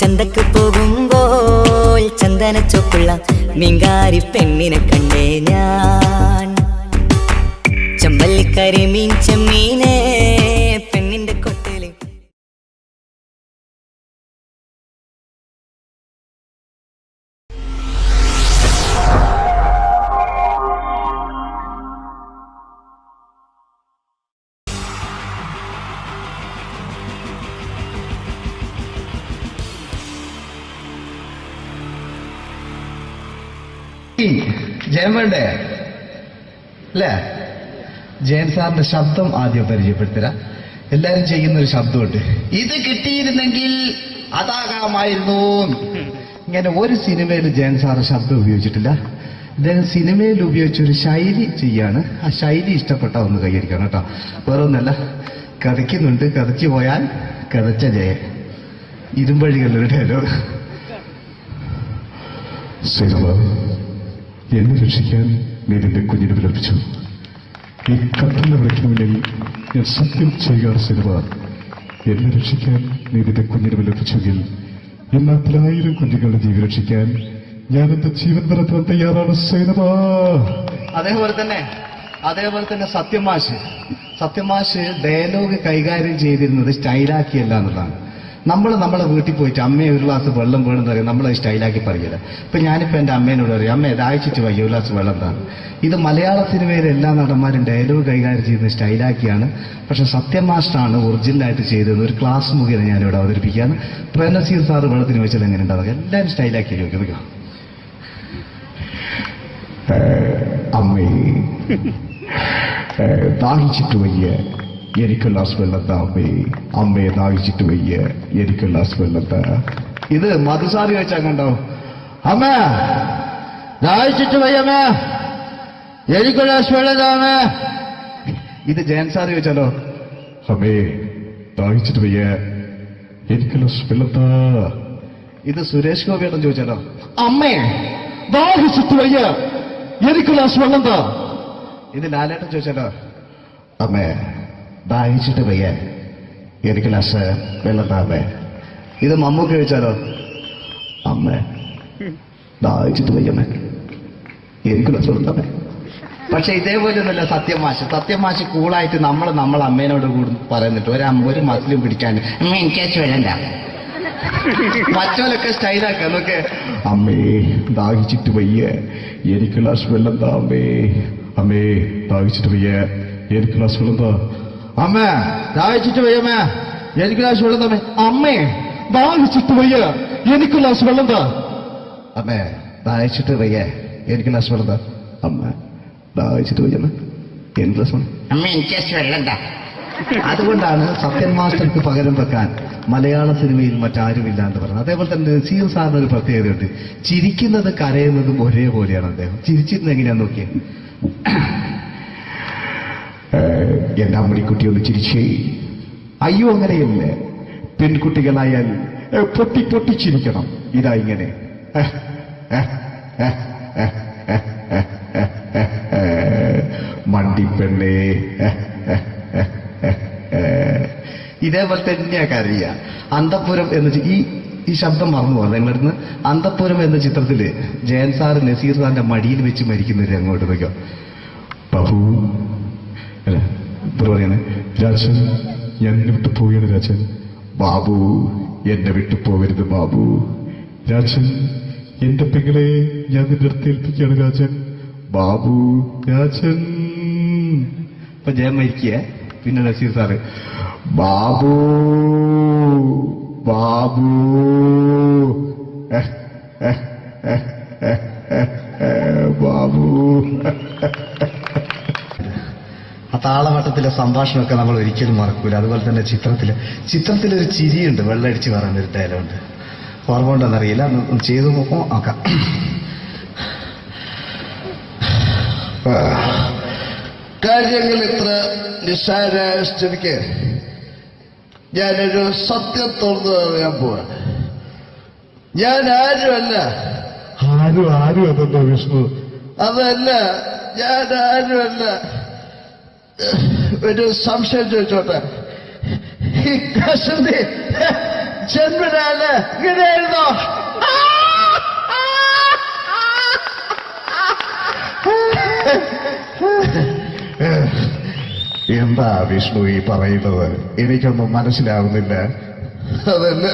ചന്തക്ക് പോകുമ്പോൾ ചന്ദന ചോപ്പുള്ള മീൻകാരി പെണ്ണിനെ കണ്ടേ ഞാൻ, ചമ്പല്ലിക്കരി മീൻ ചെമ്മീനെ പെണ്ണിന്റെ കൊട്ടയില്. ജയൻ വേണ്ടേ അല്ലേ? ജയൻ സാറിന്റെ ശബ്ദം ആദ്യം പരിചയപ്പെടുത്തരാ. എല്ലാരും ചെയ്യുന്ന ഒരു ശബ്ദമുണ്ട്, ഇത് കിട്ടിയിരുന്നെങ്കിൽ അതാകാമായിരുന്നു. ഇങ്ങനെ ഒരു സിനിമയിൽ ജയൻ സാറ് ശബ്ദം ഉപയോഗിച്ചിട്ടില്ല. ഇദ്ദേഹം സിനിമയിൽ ഉപയോഗിച്ചൊരു ശൈലി ചെയ്യാണ്. ആ ശൈലി ഇഷ്ടപ്പെട്ട ഒന്ന് കൈയടിക്കണം കേട്ടോ. വേറൊന്നല്ല, കഥയ്ക്കുന്നുണ്ട്, കഥയ്ക്ക് പോയാൽ കഥച്ച ജയൻ. ഇരുമ്പഴികളുടെ ഡയലോഗ്. എന്നെ രക്ഷിക്കാൻ നീ നിന്റെ കുഞ്ഞിനെ വിലപിച്ചു. ഈ കത്തന്നെ വിളിക്കണമെങ്കിൽ ഞാൻ സത്യം ചെയ്യുക സിനിമ. എന്നെ രക്ഷിക്കാൻ നീ നിന്റെ കുഞ്ഞിനെ വിലപിച്ചെങ്കിൽ ഈ നാട്ടിൽ 1000 കുഞ്ഞുങ്ങളുടെ ജീവൻ രക്ഷിക്കാൻ ഞാൻ എന്റെ ജീവൻ നടത്താൻ തയ്യാറാണ് സിനിമ. അതേപോലെ തന്നെ സത്യമാഷ് ഡയലോഗ് കൈകാര്യം ചെയ്തിരുന്നത് സ്റ്റൈലാക്കിയല്ല എന്നുള്ളതാണ്. നമ്മളെ വീട്ടിൽ പോയിട്ട് അമ്മയെ ഒരു ഗ്ലാസ് വെള്ളം വേണം എന്ന് പറയും, നമ്മളത് സ്റ്റൈലാക്കി പറയില്ല. ഇപ്പൊ ഞാനിപ്പോ എന്റെ അമ്മേനോട് പറയും, അമ്മ ദാഹിച്ചിട്ട് വയ്യ ഒരു ഗ്ലാസ് വെള്ളം എന്താണ്. ഇത് മലയാള സിനിമയിലെ എല്ലാ നടന്മാരും ഡയലോഗ് കൈകാര്യം ചെയ്യുന്നത് സ്റ്റൈലാക്കിയാണ്. പക്ഷെ സത്യമാഷ്ടാണ് ഒറിജിനലായിട്ട് ചെയ്തത്. ഒരു ക്ലാസ് മുഖേന ഞാനിവിടെ അവതരിപ്പിക്കുകയാണ്. പ്രേംനസീർ സാറ് വെള്ളത്തിന് വെച്ചാൽ എങ്ങനെ ഉണ്ടാവുക, എല്ലാവരും സ്റ്റൈലാക്കി ചോദിക്കുക. അമ്മേ ദാഹിച്ചിട്ട് വയ്യ എനിക്ക് ഗ്ലാസ് വെള്ളം താ അമ്മേ. അമ്മയെ ദാഹിച്ചിട്ട് വയ്യ എനിക്ക് ഗ്ലാസ് വെള്ളം താ. ഇത് മധുസാറി വെച്ചാൽ കണ്ടോ, അമ്മ ദാഹിച്ചിട്ട് വയ്യമ്മ എനിക്ക് ഗ്ലാസ് വെള്ളം താ അമ്മ. ഇത് ജയൻ സാറി വെച്ചാലോ, അമ്മേ ദാഹിച്ചിട്ട് വയ്യ എനിക്ക് ഗ്ലാസ് വെള്ളം താ. ഇത് സുരേഷ് ഗോപിയോടും ചോദിച്ചാലോ, അമ്മേ ദാഹിച്ചിട്ട് വയ്യ എനിക്ക് ഗ്ലാസ് വെള്ളം താ. ഇത് ലാലേട്ടൻ ചോദിച്ചാലോ, അമ്മേ ദാഹിച്ചിട്ട് വയ്യ എനിക്ക് ഗ്ലാസ് വെള്ളം താ അമ്മേ. ഇത് മമ്മൂക്ക് ചോദിച്ചാലോ, അമ്മേ ദാഹിച്ചിട്ട് വയ്യമ്മേ എനിക്ക് ഗ്ലാസ് വെള്ളം താ അമ്മേ. പക്ഷെ ഇതേപോലെയൊന്നുമല്ല സത്യമാഷ് കൂളായിട്ട് നമ്മൾ അമ്മേനോട് കൂടി പറയുന്നിട്ട് ഒരു മസിലും പിടിക്കാൻ അമ്മ എനിക്ക് വേണ്ട. മറ്റോലൊക്കെ സ്റ്റൈലാക്ക എന്നൊക്കെ, അമ്മേ ദാഹിച്ചിട്ട് വയ്യ എനിക്ക് ഗ്ലാസ് വെള്ളം താ അമ്മേ. അമ്മേ ദാഹിച്ചിട്ട് വയ്യ എനിക്ക് ഗ്ലാസ് വെള്ളം താ. അമ്മ ദാഹിച്ചിട്ട് വയ്യമ്മ എനിക്ക് ഗ്ലാസ് വെള്ളം തമ്മേ. അമ്മേ ദാഹിച്ചിട്ട് വയ്യ എനിക്ക് ഗ്ലാസ് വെള്ളം താ. അമ്മേ ദാഹിച്ചിട്ട് വയ്യ എനിക്ക് ഗ്ലാസ് വെള്ളം താ. അമ്മ ദാഹിച്ചിട്ട് വയ്യമ്മ എനിക്ക് ഗ്ലാസ് വെള്ളം. അമ്മ എനിക്ക് വെള്ളം താ. അതുകൊണ്ടാണ് സത്യൻ മാസ്റ്റർക്ക് പകരം വെക്കാൻ മലയാള സിനിമയിൽ മറ്റാരുമില്ല എന്ന് പറയുന്നത്. അതേപോലെ തന്നെ നസീർ സാറിന് ഒരു പ്രത്യേകതയുണ്ട്. ചിരിക്കുന്നത് കരയുന്നതും ഒരേപോലെയാണ് അദ്ദേഹം. ചിരിച്ചിരുന്നത് എങ്ങനെയാന്ന് നോക്കിയേ. എന്റെ അമ്മടിക്കുട്ടി ഒന്ന് ചിരിച്ചേ. അയ്യോ അങ്ങനെയല്ലേ, പെൺകുട്ടികളായാൽ പൊട്ടി പൊട്ടിച്ചിരിക്കണം. ഇതാ ഇങ്ങനെ. മണ്ടിപ്പെണ്ണേ. ഇതേപോലെ തന്നെയാ കരയ. അന്തപ്പുരം എന്ന ഈ ശബ്ദം മറന്നു പോകാം നിങ്ങളടുന്ന്. അന്തപ്പുരം എന്ന ചിത്രത്തില് ജയൻ സാറ് നസീർ സാറിന്റെ മടിയിൽ വെച്ച് മരിക്കുന്നവര് അങ്ങോട്ട് നോക്കാം. ബാബു പറയാണ്, രാജൻ ഞാൻ എന്നെ വിട്ടു പോവുകയാണ് രാജൻ. ബാബു എന്നെ വിട്ടു പോകരുത് ബാബു. രാജൻ എന്റെ പെങ്ങളെ ഞാൻ നിന്റെ അടുത്ത് ഏൽപ്പിക്കുകയാണ് രാജൻ. ബാബു രാജൻ. ഇപ്പൊ ജയം മരിക്കുക. പിന്നെ നസീർ സാറ് ബാബു ബാബു ബാബു. ആ താളവട്ടത്തിലെ സംഭാഷണമൊക്കെ നമ്മൾ ഒരിക്കലും മറക്കൂല. അതുപോലെ തന്നെ ചിത്രത്തിലൊരു ചിരിയുണ്ട്, വെള്ളടിച്ച് പറയുന്ന ഒരു ഡയലോഗുണ്ട്. ഓർമ്മ ഉണ്ടെന്നറിയില്ല, ഒന്ന് ചെയ്തു നോക്കാം. കാര്യങ്ങൾ ഇത്ര നിസ്സാരമായ സ്ഥിതിക്ക് ഞാനൊരു സത്യം തുറന്നു പറയാൻ പോവാ. ഞാൻ ആരുമല്ല. ആരും അതെന്താ വിഷ്ണു? അതല്ല, ഞാൻ ആരുമല്ല. ഒരു സംശയം ചോദിച്ചോട്ടെ, ഈ കസന്തി ജന്മനാല് ഇങ്ങനെയായിരുന്നോ? എന്താ വിഷ്ണു ഈ പറയുന്നത്? എനിക്കൊന്നും മനസ്സിലാവുന്നില്ല. അതല്ല,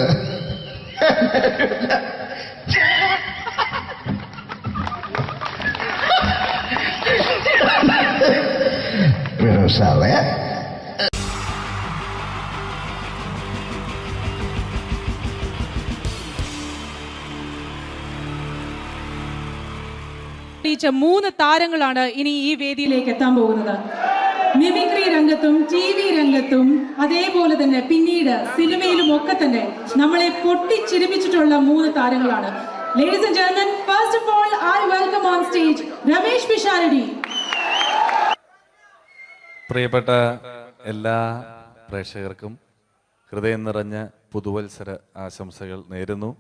സാറേ മൂന്ന് താരങ്ങളാണ് ഇനി ഈ വേദിയിലേക്ക് എത്താൻ പോകുന്നത്. മിമിക്രി രംഗത്തും TV രംഗത്തും അതേപോലെ തന്നെ പിന്നീട് സിനിമയിലും ഒക്കെ തന്നെ നമ്മളെ പൊട്ടിച്ചിരിപ്പിച്ചിട്ടുള്ള മൂന്ന് താരങ്ങളാണ്. Ladies and gentlemen, first of all, I welcome on stage Ramesh Pisharody. പ്രിയപ്പെട്ട എല്ലാ പ്രേക്ഷകർക്കും ഹൃദയം നിറഞ്ഞ പുതുവത്സര ആശംസകൾ നേരുന്നു.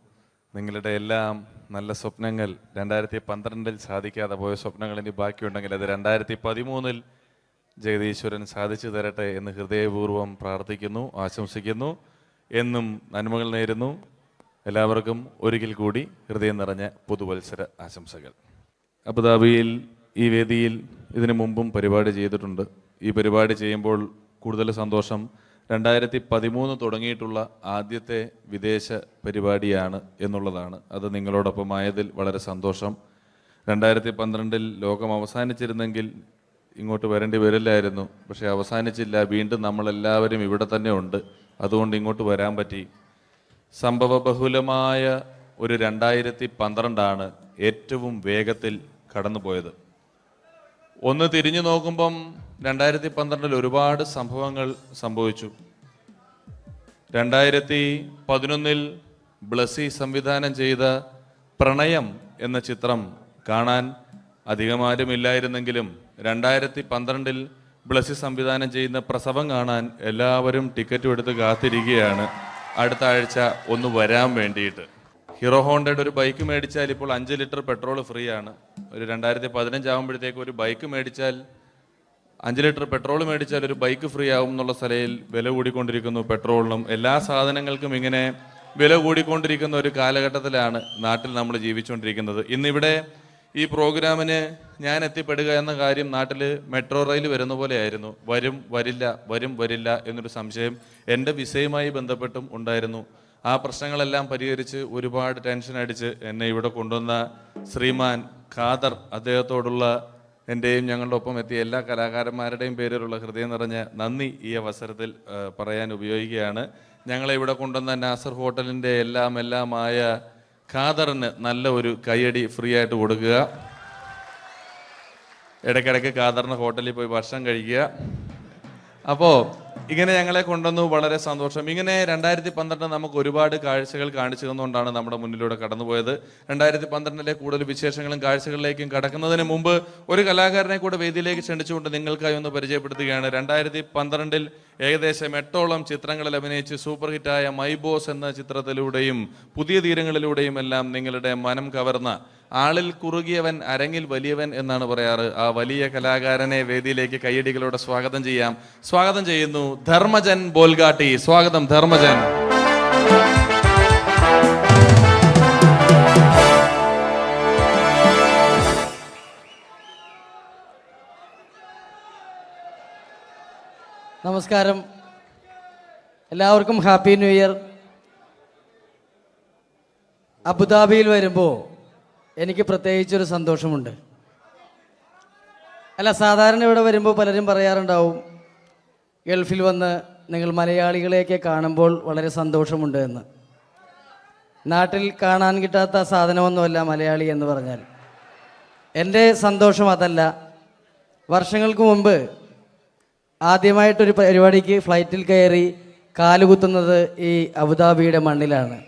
നിങ്ങളുടെ എല്ലാം നല്ല സ്വപ്നങ്ങൾ 2012 സാധിക്കാതെ പോയ സ്വപ്നങ്ങൾ ഇനി ബാക്കിയുണ്ടെങ്കിൽ അത് 2013 ജഗദീശ്വരൻ സാധിച്ചു തരട്ടെ എന്ന് ഹൃദയപൂർവ്വം പ്രാർത്ഥിക്കുന്നു, ആശംസിക്കുന്നു. എന്നും നന്മകൾ നേരുന്നു. എല്ലാവർക്കും ഒരിക്കൽ കൂടി ഹൃദയം നിറഞ്ഞ പുതുവത്സര ആശംസകൾ. അബുദാബിയിൽ ഈ വേദിയിൽ ഇതിനു മുമ്പും പരിപാടി ചെയ്തിട്ടുണ്ട്. ഈ പരിപാടി ചെയ്യുമ്പോൾ കൂടുതൽ സന്തോഷം 2013 തുടങ്ങിയിട്ടുള്ള ആദ്യത്തെ വിദേശ പരിപാടിയാണ് എന്നുള്ളതാണ്. അത് നിങ്ങളോടൊപ്പമായതിൽ വളരെ സന്തോഷം. 2012 ലോകം അവസാനിച്ചിരുന്നെങ്കിൽ ഇങ്ങോട്ട് വരേണ്ടി വരില്ലായിരുന്നു. പക്ഷേ അവസാനിച്ചില്ല. വീണ്ടും നമ്മളെല്ലാവരും ഇവിടെ തന്നെ ഉണ്ട്. അതുകൊണ്ട് ഇങ്ങോട്ട് വരാൻ പറ്റി. സംഭവബഹുലമായ ഒരു 2012 ഏറ്റവും വേഗത്തിൽ കടന്നുപോയത്. ഒന്ന് തിരിഞ്ഞു നോക്കുമ്പം 2012 ഒരുപാട് സംഭവങ്ങൾ സംഭവിച്ചു. 2011 ബ്ലസി സംവിധാനം ചെയ്ത പ്രണയം എന്ന ചിത്രം കാണാൻ അധികമാരുമില്ലായിരുന്നെങ്കിലും 2012 ബ്ലസി സംവിധാനം ചെയ്യുന്ന പ്രസവം കാണാൻ എല്ലാവരും ടിക്കറ്റും എടുത്ത് കാത്തിരിക്കുകയാണ് അടുത്ത ആഴ്ച ഒന്ന് വരാൻ വേണ്ടിയിട്ട്. ഹീറോ ഹോണ്ടയുടെ ഒരു ബൈക്ക് മേടിച്ചാൽ ഇപ്പോൾ 5 ലിറ്റർ പെട്രോൾ ഫ്രീ ആണ്. ഒരു 2015 ആകുമ്പോഴത്തേക്ക് ഒരു ബൈക്ക് മേടിച്ചാൽ 5 ലിറ്റർ പെട്രോൾ മേടിച്ചാൽ ഒരു ബൈക്ക് ഫ്രീ ആവും എന്നുള്ള സ്ഥലയിൽ വില കൂടിക്കൊണ്ടിരിക്കുന്നു. പെട്രോളിനും എല്ലാ സാധനങ്ങൾക്കും ഇങ്ങനെ വില കൂടിക്കൊണ്ടിരിക്കുന്ന ഒരു കാലഘട്ടത്തിലാണ് നാട്ടിൽ നമ്മൾ ജീവിച്ചുകൊണ്ടിരിക്കുന്നത്. ഇന്നിവിടെ ഈ പ്രോഗ്രാമിന് ഞാൻ എത്തിപ്പെടുക എന്ന കാര്യം നാട്ടിൽ മെട്രോ റെയിൽ വരുന്ന പോലെ ആയിരുന്നു. വരും വരില്ല എന്നൊരു സംശയം എൻ്റെ വിസയുമായി ബന്ധപ്പെട്ടും ഉണ്ടായിരുന്നു. ആ പ്രശ്നങ്ങളെല്ലാം പരിഹരിച്ച് ഒരുപാട് ടെൻഷൻ അടിച്ച് എന്നെ ഇവിടെ കൊണ്ടുവന്ന ശ്രീമാൻ ഖാദർ, അദ്ദേഹത്തോടുള്ള എൻ്റെയും ഞങ്ങളുടെ ഒപ്പം എത്തിയ എല്ലാ കലാകാരന്മാരുടെയും പേരിലുള്ള ഹൃദയം നിറഞ്ഞ നന്ദി ഈ അവസരത്തിൽ പറയാൻ ഉപയോഗിക്കുകയാണ്. ഞങ്ങളെ ഇവിടെ കൊണ്ടുവന്ന നാസർ ഹോട്ടലിൻ്റെ എല്ലാമായ ഖാദറിന് നല്ല ഒരു കൈയടി ഫ്രീ ആയിട്ട് കൊടുക്കുക. ഇടയ്ക്കിടയ്ക്ക് ഖാദറിന് ഹോട്ടലിൽ പോയി ഭക്ഷണം കഴിക്കുക. അപ്പോൾ ഇങ്ങനെ ഞങ്ങളെ കൊണ്ടുവന്നു, വളരെ സന്തോഷം. ഇങ്ങനെ 2012 നമുക്ക് ഒരുപാട് കാഴ്ചകൾ കാണിച്ചു തന്നുകൊണ്ടാണ് നമ്മുടെ മുന്നിലൂടെ കടന്നുപോയത്. 2012 കൂടുതൽ വിശേഷങ്ങളും കാഴ്ചകളിലേക്കും കടക്കുന്നതിന് മുമ്പ് ഒരു കലാകാരനെ കൂടെ വേദിയിലേക്ക് ക്ഷണിച്ചുകൊണ്ട് നിങ്ങൾക്കായി ഒന്ന് പരിചയപ്പെടുത്തുകയാണ്. 2012 ഏകദേശം 8ഓളം ചിത്രങ്ങളിൽ അഭിനയിച്ച് സൂപ്പർ ഹിറ്റായ മൈ ബോസ് എന്ന ചിത്രത്തിലൂടെയും പുതിയ തീരങ്ങളിലൂടെയും എല്ലാം നിങ്ങളുടെ മനം കവർന്ന, ആളിൽ കുറുകിയവൻ അരങ്ങിൽ വലിയവൻ എന്നാണ് പറയാറ്, ആ വലിയ കലാകാരനെ വേദിയിലേക്ക് കയ്യടികളോടെ സ്വാഗതം ചെയ്യാം. സ്വാഗതം ചെയ്യുന്നു ധർമ്മജൻ ബോൽഗാട്ടി. സ്വാഗതം ധർമ്മജൻ. നമസ്കാരം, എല്ലാവർക്കും ഹാപ്പി ന്യൂ ഇയർ. അബുദാബിയിൽ വരുമ്പോൾ എനിക്ക് പ്രത്യേകിച്ചൊരു സന്തോഷമുണ്ട്. അല്ല, സാധാരണ ഇവിടെ വരുമ്പോൾ പലരും പറയാറുണ്ടാവും, ഗൾഫിൽ വന്ന് നിങ്ങൾ മലയാളികളെയൊക്കെ കാണുമ്പോൾ വളരെ സന്തോഷമുണ്ട് എന്ന്. നാട്ടിൽ കാണാൻ കിട്ടാത്ത സാധനമൊന്നുമല്ല മലയാളി എന്ന് പറഞ്ഞാൽ. എൻ്റെ സന്തോഷം അതല്ല. വർഷങ്ങൾക്ക് മുമ്പ് ആദ്യമായിട്ടൊരു പരിപാടിക്ക് ഫ്ലൈറ്റിൽ കയറി കാലുകുത്തുന്നത് ഈ അബുദാബിയുടെ മണ്ണിലാണ്.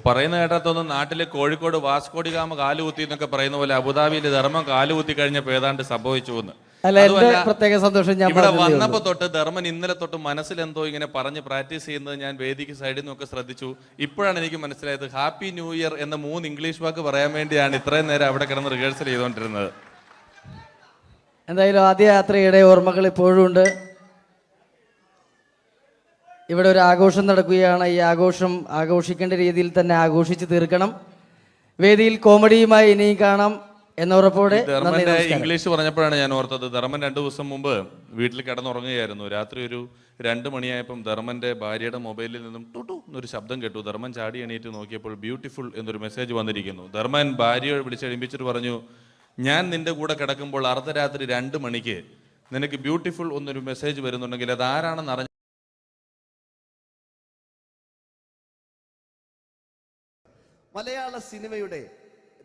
പറയുന്ന കേട്ടതൊന്നും നാട്ടില് കോഴിക്കോട് വാസ്കോഡിഗാമ കാലുകുത്തി എന്നൊക്കെ പറയുന്ന പോലെ അബുദാബിയിൽ ധർമ്മം കാലുകുത്തി കഴിഞ്ഞപ്പോ ഏതാണ്ട് സംഭവിച്ചു എന്ന്. അല്ല, എന്റെ പ്രത്യേക സന്തോഷം ഞാൻ ഇവിടെ വന്നപ്പോ തൊട്ട് ധർമ്മൻ ഇന്നലെ തൊട്ട് മനസ്സിലെന്തോ ഇങ്ങനെ പറഞ്ഞ് പ്രാക്ടീസ് ചെയ്യുന്നത് ഞാൻ വേദിക്ക് സൈഡിൽ നിന്നൊക്കെ ശ്രദ്ധിച്ചു. ഇപ്പോഴാണ് എനിക്ക് മനസ്സിലായത് ഹാപ്പി ന്യൂ ഇയർ എന്ന 3 ഇംഗ്ലീഷ് വാക്ക് പറയാൻ വേണ്ടിയാണ് ഇത്രയും നേരം അവിടെ കിടന്ന് റിഹേഴ്സൽ ചെയ്തുകൊണ്ടിരുന്നത്. എന്തായാലും ആദ്യ യാത്രയുടെ ഓർമ്മകൾ ഇപ്പോഴും ഉണ്ട്. ഇവിടെ ഒരു ആഘോഷം നടക്കുകയാണ്. ഈ ആഘോഷം ആഘോഷിക്കേണ്ട രീതിയിൽ തന്നെ ആഘോഷിച്ച് തീർക്കണം. വേദിയിൽ കോമഡിയുമായി ഇനിയും കാണാം എന്ന ഉറപ്പോടെ. ധർമ്മന്റെ ഇംഗ്ലീഷ് പറഞ്ഞപ്പോഴാണ് ഞാൻ ഓർത്തത്, ധർമ്മൻ 2 ദിവസം മുമ്പ് വീട്ടിൽ കിടന്നുറങ്ങുകയായിരുന്നു. രാത്രി ഒരു 2 മണിയായപ്പം ധർമ്മന്റെ ഭാര്യയുടെ മൊബൈലിൽ നിന്നും ടുട്ടു എന്നൊരു ശബ്ദം കേട്ടു. ധർമ്മൻ ചാടി എണീറ്റ് നോക്കിയപ്പോൾ ബ്യൂട്ടിഫുൾ എന്നൊരു മെസ്സേജ് വന്നിരിക്കുന്നു. ധർമ്മൻ ഭാര്യയെ വിളിച്ചെഴുപ്പിച്ചിട്ട് പറഞ്ഞു, ഞാൻ നിന്റെ കൂടെ കിടക്കുമ്പോൾ അർദ്ധരാത്രി 2 മണിക്ക് നിനക്ക് ബ്യൂട്ടിഫുൾ എന്നൊരു മെസ്സേജ് വരുന്നുണ്ടെങ്കിൽ അത് ആരാണെന്ന് അറിഞ്ഞു. മലയാള സിനിമയുടെ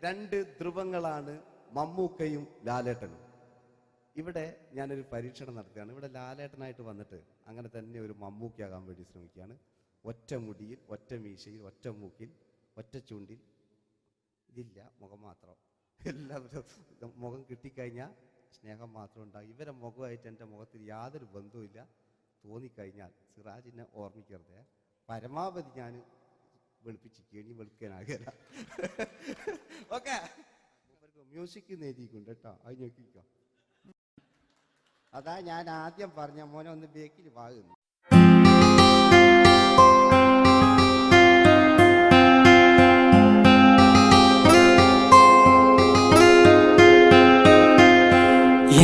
2 ധ്രുവങ്ങളാണ് മമ്മൂക്കയും ലാലേട്ടനും. ഇവിടെ ഞാനൊരു പരീക്ഷണം നടത്തുകയാണ്. ഇവിടെ ലാലേട്ടനായിട്ട് വന്നിട്ട് അങ്ങനെ തന്നെ ഒരു മമ്മൂക്കയാകാൻ വേണ്ടി ശ്രമിക്കുകയാണ്. ഒറ്റ മുടിയിൽ, ഒറ്റ മീശയിൽ, ഒറ്റ മൂക്കിൽ, ഒറ്റ ചൂണ്ടിൽ, ഇതില്ല, മുഖം മാത്രം. എല്ലാവരും മുഖം കിട്ടിക്കഴിഞ്ഞാൽ സ്നേഹം മാത്രം ഉണ്ടാകും. ഇവരെ മുഖമായിട്ട് എൻ്റെ മുഖത്തിൽ യാതൊരു ബന്ധവുമില്ല. തോന്നിക്കഴിഞ്ഞാൽ സിറാജിനെ ഓർമ്മിക്കരുത്. പരമാവധി ഞാൻ വെളുപ്പിച്ചിരിക്കും, ഇനി വെളുക്കാനാകില്ല. ഓക്കെ, മ്യൂസിക് നേടിയിട്ടുണ്ട് കേട്ടോ, അത് നോക്കിക്കോ. അതാ ഞാൻ ആദ്യം പറഞ്ഞ മോനെ ഒന്ന് ബേക്കിൽ വാങ്ങുന്നു.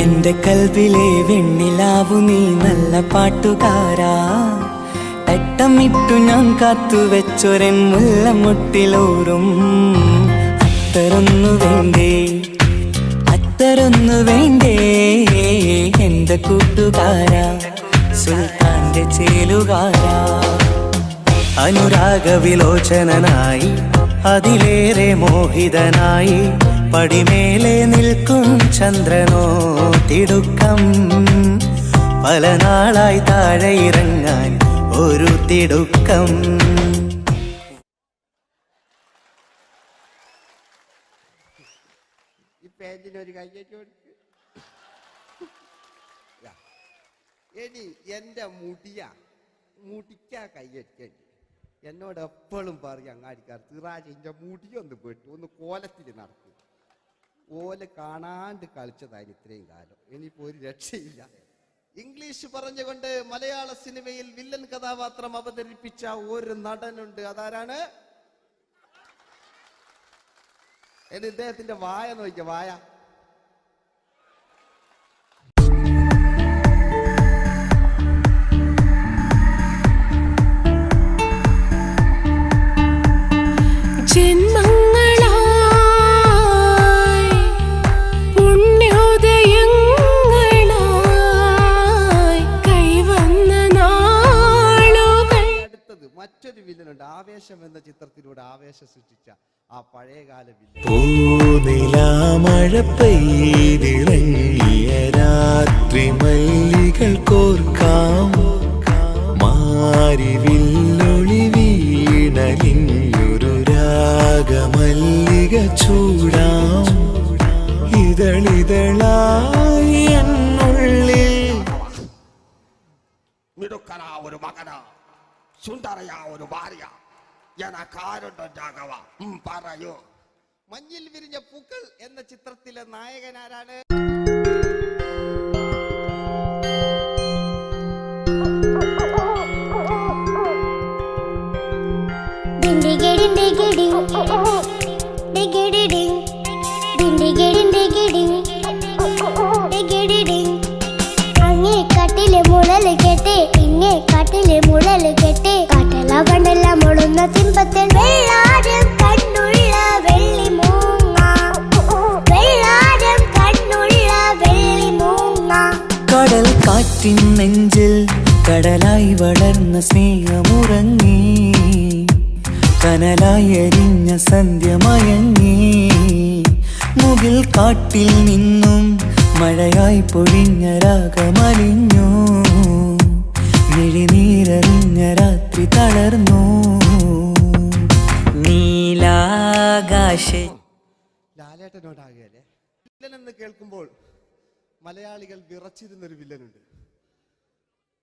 എന്റെ കൽവിലെ വെണ്ണിലാവു നീ നല്ല പാട്ടുകാരാ, തട്ടമിട്ടു ഞാൻ കാത്തുവെച്ചൊരൻ മുല്ലമുട്ടിലോറും. അത്തരൊന്നു വേണ്ടേ, അത്തരൊന്നു വേണ്ടേ എന്റെ കൂട്ടുകാരാ, സുൽത്താന്റെ ചേലുകാരാ. അനുരാഗവിലോചനായി അതിലേറെ മോഹിതനായി പടിമേലെ നിൽക്കും ചന്ദ്രനോ തിടുക്കം. പല നാളായി താഴെ ഇറങ്ങാൻ ഒരു തിടുക്കം. ഈ പേജിനൊരു കയ്യേറ്റ് കൊടുക്ക്. എടി എൻ്റെ മുടിക്കാ കയ്യേറ്റേണ്ടി. എന്നോട് എപ്പോഴും പറയും അങ്ങാടിക്കാർ, സിറാജ് എൻ്റെ മുടിയൊന്ന് പെട്ടു, ഒന്ന് കോലത്തിൽ നടക്കും. ഓല കാണാണ്ട് കളിച്ചതായിരുന്നു ഇത്രയും കാലം. ഇനിയിപ്പോൾ ഒരു രക്ഷയില്ല. ഇംഗ്ലീഷ് പറഞ്ഞുകൊണ്ട് മലയാള സിനിമയിൽ വില്ലൻ കഥാപാത്രം അവതരിപ്പിച്ച ഒരു നടനുണ്ട്. അതാരാണ്? ഇദ്ദേഹത്തിന്റെ വായ നോക്കിയ വായ. മറ്റൊരു വില്ലനുണ്ട്. ആവേശം എന്ന ചിത്രത്തിലൂടെ ആവേശം സൃഷ്ടിച്ച ആ പഴയകാല വില്ലൻ. മഴ പെയ്തിറങ്ങിയ രാത്രി മല്ലികൾ കോർക്കാം, മിടുക്കനാ ഒരു മകനാ, സുന്ദരയാ ഒരു ഭാര്യ, എനക്കാരുണ്ടോ രാഘവ? പറയൂ. മഞ്ഞിൽ വിരിഞ്ഞ പൂക്കൾ എന്ന ചിത്രത്തിലെ നായകനാരാണ്? അങ്ങേ കാട്ടിലെ മുളല് കേട്ടെ, ഇങ്ങേ കാട്ടിലെ മുളല് കേട്ടെ, കാട്ടല പണ്ടല്ല മുളുന്ന സിംഹത്തിൽ വെള്ളാരം കണ്ണുള്ള വെള്ളിമൂങ്ങ, വെള്ളാരം കണ്ണുള്ള വെള്ളിമൂങ്ങ. കടൽ കാറ്റിൻ നെഞ്ചിൽ കടലായി വളർന്ന സ്നേഹമുറങ്ങി, കനലായി എരിഞ്ഞ സന്ധ്യ മയങ്ങി, മുകിൽ കാട്ടിൽ നിന്നും മഴയായി പൊഴിഞ്ഞ രാഗമലിഞ്ഞു, മിഴിനീരറിഞ്ഞ രാത്രി തളർന്നു. നീലാകാശ ലാലേട്ടനോടാകല്ലേ വില്ലൻ എന്ന് കേൾക്കുമ്പോൾ മലയാളികൾ വിറച്ചിരുന്നൊരു വില്ലനുണ്ട്.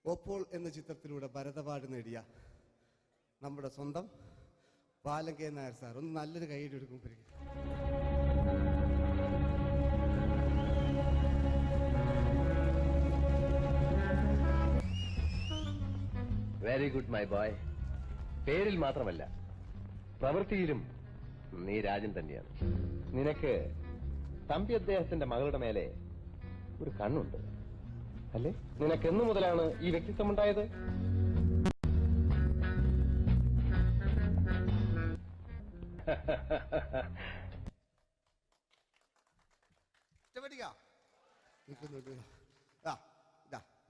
ഓപ്പോൾ എന്ന ചിത്രത്തിലൂടെ ഭരതപാട് നേടിയ നമ്മുടെ സ്വന്തം ബാലൻ കെ നായർ സാർ. ഒന്ന് നല്ലൊരു കൈയ്യടി എടുക്കുമ്പോൾ വെരി ഗുഡ് മൈ ബോയ്. പേരിൽ മാത്രമല്ല പ്രവൃത്തിയിലും നീ രാജൻ തന്നെയാണ്. നിനക്ക് തമ്പി അദ്ദേഹത്തിന്റെ മകളുടെ മേലെ ഒരു കണ്ണുണ്ട് അല്ലേ? നിനക്ക് എന്നു മുതലാണ് ഈ വ്യക്തിത്വം ഉണ്ടായത്?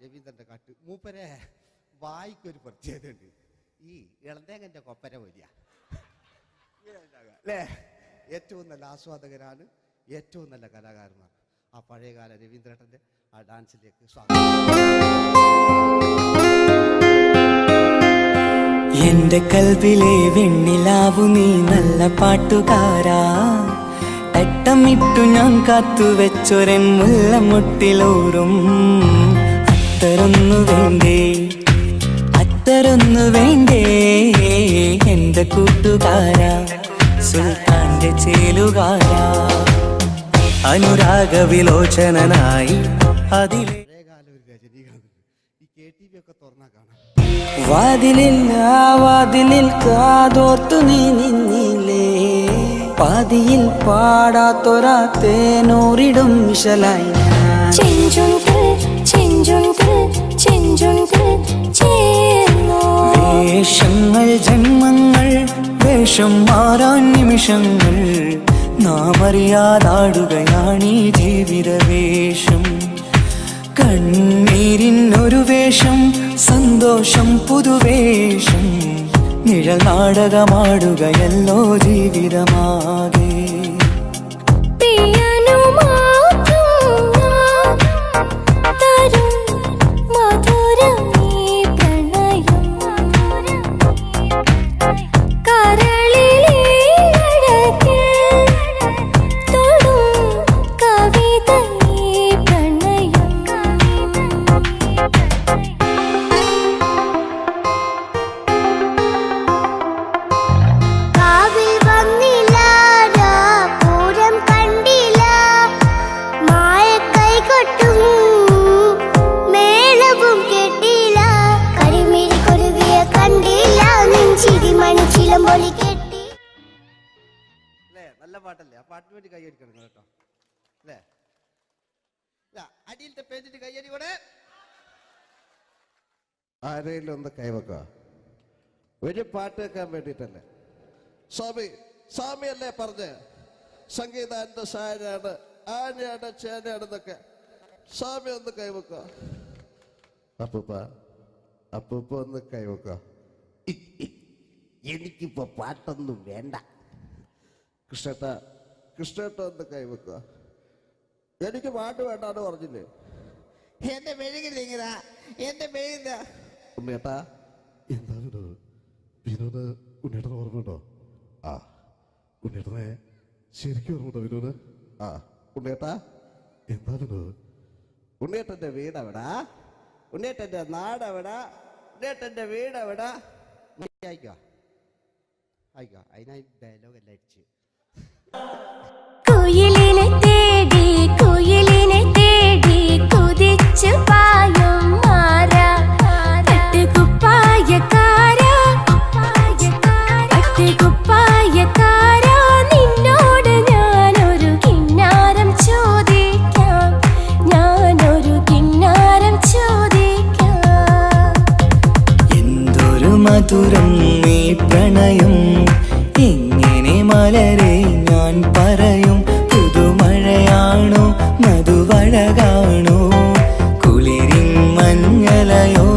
രവീന്ദ്രന്റെ കാട്ട് മൂപ്പരെ വായിക്കൊരു പ്രത്യേകതയുണ്ട്. ഈ ഇളന്തേങ്ങന്റെ കൊപ്പര വലിയ അല്ലേ? ഏറ്റവും നല്ല ആസ്വാദകരാണ്, ഏറ്റവും നല്ല കലാകാരന്മാർ. ആ പഴയകാല രവീന്ദ്രേട്ടന്റെ ആ ഡാൻസിലേക്ക് സ്വാഗതം. എന്റെ കൽവിലെ വെണ്ണിലാവു നീ നല്ല പാട്ടുകാരാ, തട്ടമിട്ടു ഞാൻ കാത്തു വെച്ചൊരൻ മുല്ലമുട്ടിലോറും അത്തരൊന്നു വേണ്ടേ, അത്തരൊന്നു വേണ്ടേ എന്റെ കൂട്ടുകാരാ, സുൽത്താന്റെ ചേലുകാരാ, അനുരാഗ വിലോചനായി അതിലെ വാതിലിൽ കാതോർത്തു നീ നിന്നില്ലേ, പാതിയിൽ പാടാത്തൊരാ തേനൂറിടും വിശലായി വേഷങ്ങൾ ജന്മങ്ങൾ, വേഷം മാറാൻ നിമിഷങ്ങൾ, നാം അറിയാതാടുകയാണീ ജീവിതവേഷം. കണ്ണീരിനൊരു വേഷം, സന്തോഷം പുതുവേഷം, നിഴൽ നാടകമാടുകയല്ലോ ജീവിതമാകെ. നല്ല പാട്ടല്ലേ? ആ പാട്ടിന് വേണ്ടി കൈയടിക്കണം കേട്ടോ അല്ലേ? അടിയിലത്തെ പേജിട്ട് കൈയടി കൂടെ ആരെങ്കിലും ഒന്ന് കൈവക്കുക. ഒരു പാട്ട് വെക്കാൻ വേണ്ടിട്ടല്ലേ? സ്വാമിയല്ലേ പറഞ്ഞ് സംഗീതം എന്റെ സാരാണ്, ആനയാണ് ചേനയാണെന്നൊക്കെ. സ്വാമി ഒന്ന് കൈവക്കുക. അപ്പൂപ്പ ഒന്ന് കൈവക്കുക. എനിക്കിപ്പോ പാട്ടൊന്നും വേണ്ട. കൃഷ്ണേട്ട ഒന്ന് കൈവക്കുക. എനിക്ക് പാട്ട് വേണ്ടാന്ന് പറഞ്ഞില്ലേ? എന്റെ മെഴുകുതാ, എന്റെ മെഴുകുന്ന ഉണ്ണേട്ടാ. എന്താ വിനോദ്? ഉണ്ണേട്ടന് ഓർമ്മയുണ്ടോ? ആ ഉണ്ണേട്ടനെ ശരിക്കും ഓർമ്മയുണ്ടോ വിനോദ്? ആ ഉണ്ണേട്ടാ. എന്താ വിനോദ്? ഉണ്ണേട്ടന്റെ വീട് എവിടാ? ഉണ്ണേട്ടൻ്റെ നാടെവിടാ, ഉണ്ണേട്ടൻ്റെ വീടെവിടാ? ആയിക്കോ ആയിക്കോ, അതിനായി ഡയലോഗ് എല്ലാം അടിച്ച്. കുയിലിനെ തേടി കുതിച്ചു പായും മാറാ, പട്ടുകുപ്പായക്കാരാ, നിന്നോട് ഞാനൊരു കിന്നാരം ചോദിക്കാം, എന്തൊരു മധുരം നീ പ്രണയം, എങ്ങനെ മലരെ ഞാൻ പറയും. പുതുമഴയാണോ മധുവഴകാണോ കുളിരിൻ മഞ്ഞലയോ.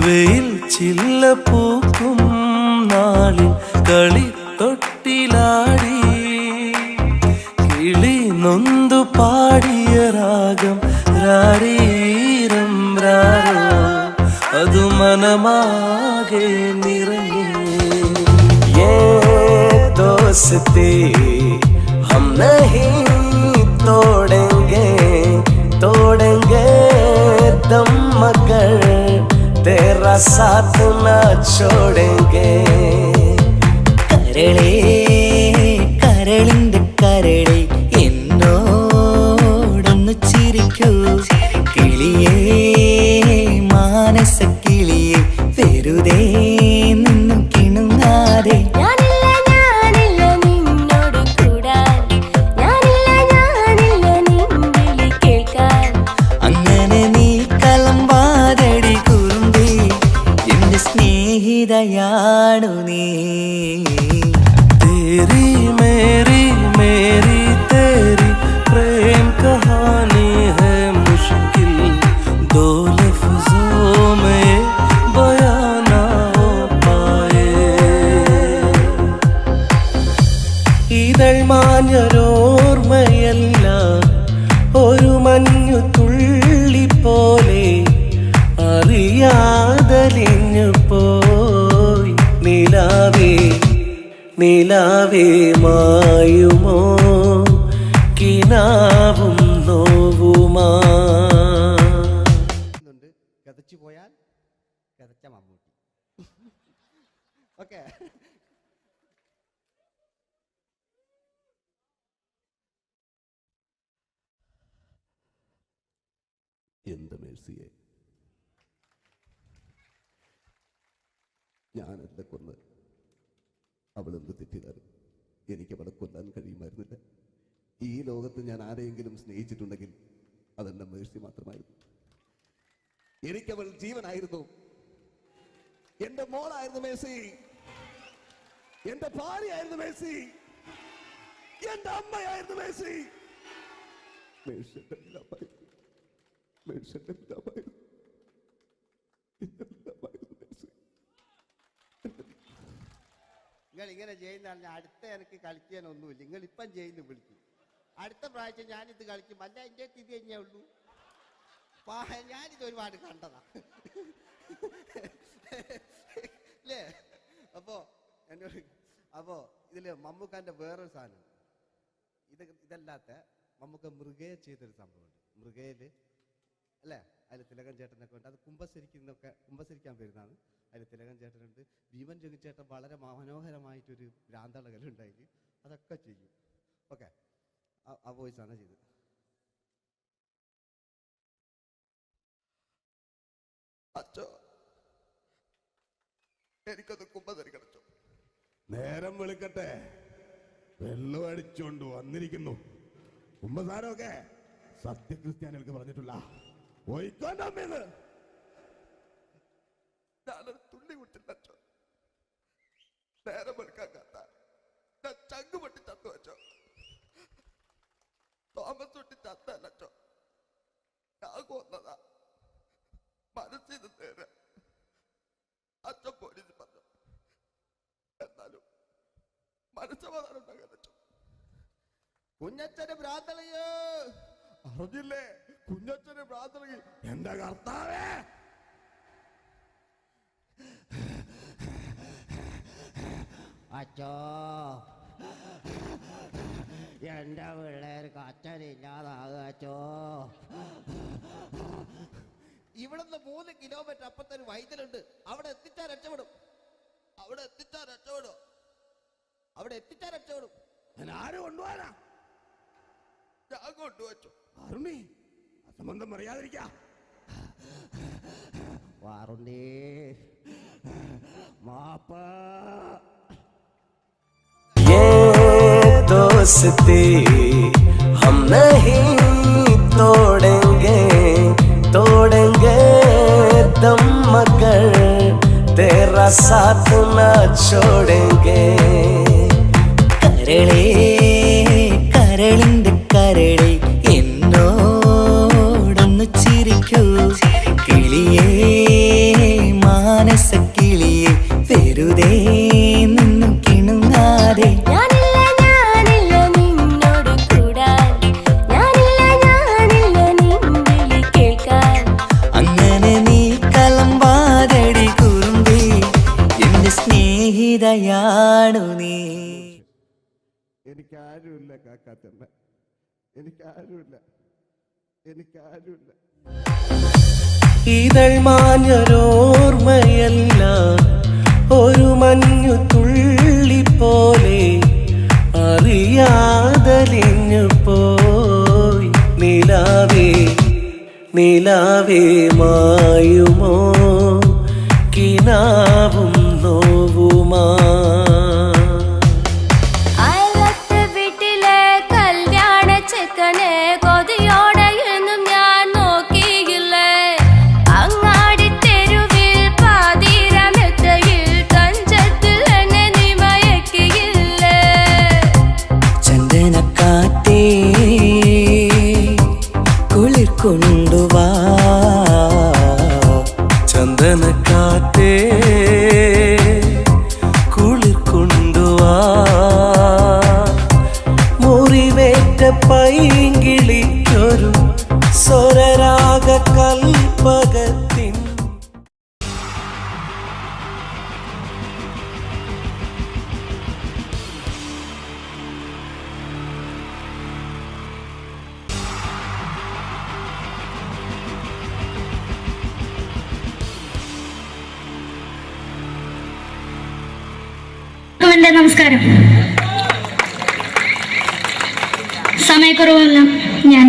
വെയിൽ ചില്ല പൂക്കും നാളിൽ കളിത്തൊട്ടിലാടി, കിളി നൊന്തു പാടിയ രാഗം രാരീരം രാരോ, അത് മനമാകെ നിറഞ്ഞേ. दोस्ती हम नहीं तोड़ेंगे दम मगर तेरा साथ न छोड़ेंगे. കരളേ കരളിന്റെ കരളെ എന്നോടൊന്ന് ചിരിക്കൂ, കിളിയേ മാനസ കിളിയെ വെറുതെ നിന്നു കിണുങ്ങാതെ. അങ്ങനെ നീ കലമ്പാതടി കുറുമ്പി, എന്റെ സ്നേഹിതയാണു നീ. तेरी मेरी मेरी तेरी प्रेम कहानी है मुश्किल, दो लफ्जों में बयां ना हो पाए. ഇതൾ മാഞ്ഞൊരോർമ്മയല്ല, ഒരു മഞ്ഞു തുള്ളി പോലെ അറിയാതലിഞ്ഞു പോയി. നിലാവേ നിലാവേ മായുമോ കിനാവും നോവുമാ. കഥച്ചു പോയാൽ കഥച്ച മമ്മൂട്ടി. ഓക്കെ, എന്ത് മേഴ്സിയെ, ഞാനല്ല കൊന്ന്, അവളെന്ത് തെറ്റിയതാണ്. എനിക്ക് അവളെ കൊല്ലാൻ കഴിയുമായിരുന്നില്ല. ഈ ലോകത്ത് ഞാൻ ആരെയെങ്കിലും സ്നേഹിച്ചിട്ടുണ്ടെങ്കിൽ അതെന്റെ മേഴ്സി മാത്രമായിരുന്നു. എനിക്കവൾ ജീവനായിരുന്നു, എന്റെ മോളായിരുന്നു മേഴ്സി, എന്റെ ഭാര്യയായിരുന്നു മേഴ്സി, എന്റെ അമ്മയായിരുന്നു മേഴ്സി. മേഴ്സിയുടെ എല്ലാമായിരുന്നു, മേഴ്സിയുടെ എല്ലാമായിരുന്നു, എല്ലാമായിരുന്നു മേഴ്സി. നിങ്ങൾ ഇങ്ങനെ ചെയ്യുന്നതാണ്. അടുത്ത എനിക്ക് കളിക്കാനൊന്നുമില്ല. നിങ്ങൾ ഇപ്പം ചെയ്യുന്നു വിളിക്കും, അടുത്ത പ്രാവശ്യം ഞാനിത് കളിക്കും. അല്ല, എൻ്റെ ഇത് തന്നെയേ ഉള്ളൂ. ഞാനിത് ഒരുപാട് കണ്ടതാ അല്ലേ. അപ്പോ ഇതില് മമ്മൂക്കാന്റെ വേറൊരു സാധനം, ഇതല്ലാത്ത മമ്മൂക്ക മൃഗയെ ചെയ്തൊരു സംഭവമുണ്ട്. മൃഗയില് അല്ലേ, അതിൽ തിലകൻ ചേട്ടനൊക്കെ ഉണ്ട്. അത് കുമ്പസരിക്കാൻ വരുന്നതാണ്. അതിൽ തിലകൻ ചേട്ടനുണ്ട്, ഭീമൻ ജഗിച്ചേട്ടൻ വളരെ മനോഹരമായിട്ടൊരു ഭ്രാന്തളകലുണ്ടായി. അതൊക്കെ ചെയ്യും. ഓക്കെ, ആ വോയിസാണ് ചെയ്തത്. അച്ചോ, എനിക്കത് കുമ്പസരിക്കണം. നേരം വെളുക്കട്ടെ, വെള്ളം അടിച്ചുകൊണ്ട് വന്നിരിക്കുന്നു. കുമ്പസാരമൊക്കെ സത്യക്രിസ്ത്യാനികൾക്ക് പറഞ്ഞിട്ടുള്ള ഒയ്ക്കൊണ്ടമ്മേന്ന് ഞാനൊരു തുള്ളി കുറ്റില്ല. നേരം വെളുക്കാൻ കാത്ത ഞാൻ ചങ്ക് പൊട്ടി ചത്തു വെച്ചോ. തോമസ് തൊട്ടി ചത്തല്ലോ, ഞാൻ കൊന്നതാ. മനസ്സിന് നേരെ അച്ഛൻ പോലീസ് പറഞ്ഞു, എന്നാലും മനസ്സമാധാനം ഉണ്ടാകാൻ. കുഞ്ഞച്ഛന് ഭ്രാന്തളയോ അറിഞ്ഞില്ലേ? കുഞ്ഞച്ഛന് ഭ്രാന്തളകി. എന്റെ കർത്താവേ, അച്ഛോ എന്റെ പിള്ളേർക്ക് അച്ഛനില്ലാതാകച്ചോ. ഇവിടുന്ന് 3 കിലോമീറ്റർ അപ്പുറത്തൊരു വൈദ്യുണ്ട്. അവിടെ എത്തിച്ചാൽ രക്ഷപ്പെടും. ആരും കൊണ്ടുപോകാനാ? ഞാൻ കൊണ്ടുവച്ചു. അരുണി അസംബന്ധം പറയാതിരിക്കാ. വാറുണ്ണി മാപ്പ. दोस्ती हम नहीं तोड़ेंगे दम मगर तेरा साथ न छोड़ेंगे. കരളേ കരളിന്റെ കരളെ എന്നോടൊന്ന് ചിരിക്കൂ. കിളിയേ മാനസ കിളിയെ വെറുതെ നിന്നു കിണുങ്ങാതെ. അങ്ങനെ നീ കലമ്പാതടി കുറുമ്പി എന്റെ സ്നേഹിതയാണു നീ. എനിക്കാരുമില്ല കാക്കാത്തമ്മ, എനിക്കാരുമില്ല. ഇതൾ മാഞ്ഞൊരോർമ്മയല്ല ഒരു മഞ്ഞു തുള്ളി പോലെ അറിയാതലിഞ്ഞു പോയി. നിലാവേ മായുമോ കിനാവും നോവുമാ. വീട്ടിലെ കല്യാണ ചെക്കനെ കൊതിയോടെ എന്നും ഞാൻ നോക്കിയില്ലേ. അങ്ങാടി തെരുവിൽ പാതിരമെത്തയിൽ കഞ്ചത്തിൽ എന്നെ നീ മയക്കിയില്ലേ. ചന്ദനക്കാറ്റേ കുളിർ കൊണ്ടുവാ. ചന്ദനക്കാറ്റേ കുളിർ കൊണ്ടുവാ. മുറിവേറ്റ പൈങ്കിളിക്കൊരു സ്വരരാഗ കൽപ്പകത്തിൻ. നമസ്കാരം. സമയക്കുറവെല്ലാം ഞാൻ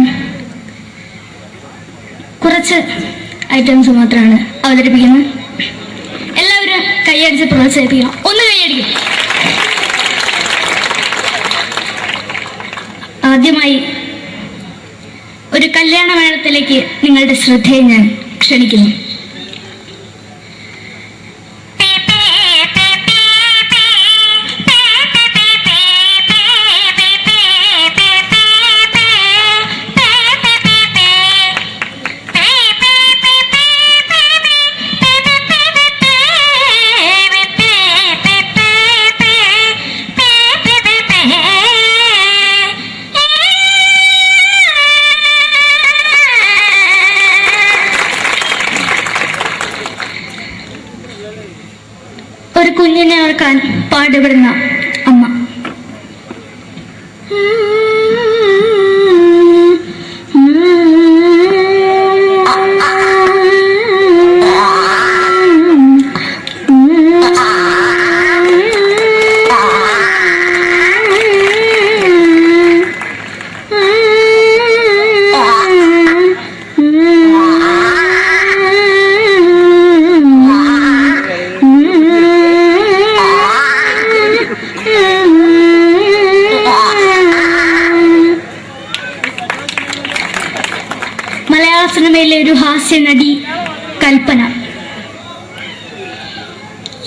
കുറച്ച് ഐറ്റംസ് മാത്രമാണ് അവതരിപ്പിക്കുന്നത്. എല്ലാവരും കൈയടിച്ച് പ്രോത്സാഹിപ്പിക്കണം. ഒന്ന് കൈയടിക്കും. ആദ്യമായി ഒരു കല്യാണ മേളത്തിലേക്ക് നിങ്ങളുടെ ശ്രദ്ധയെ ഞാൻ ക്ഷണിക്കുന്നു. ഒരു കുഞ്ഞിനെ ഓർക്കാൻ പാടുപെടുന്ന അമ്മ. സിനിമയിലെ ഒരു ഹാസ്യ നടി കൽപ്പന.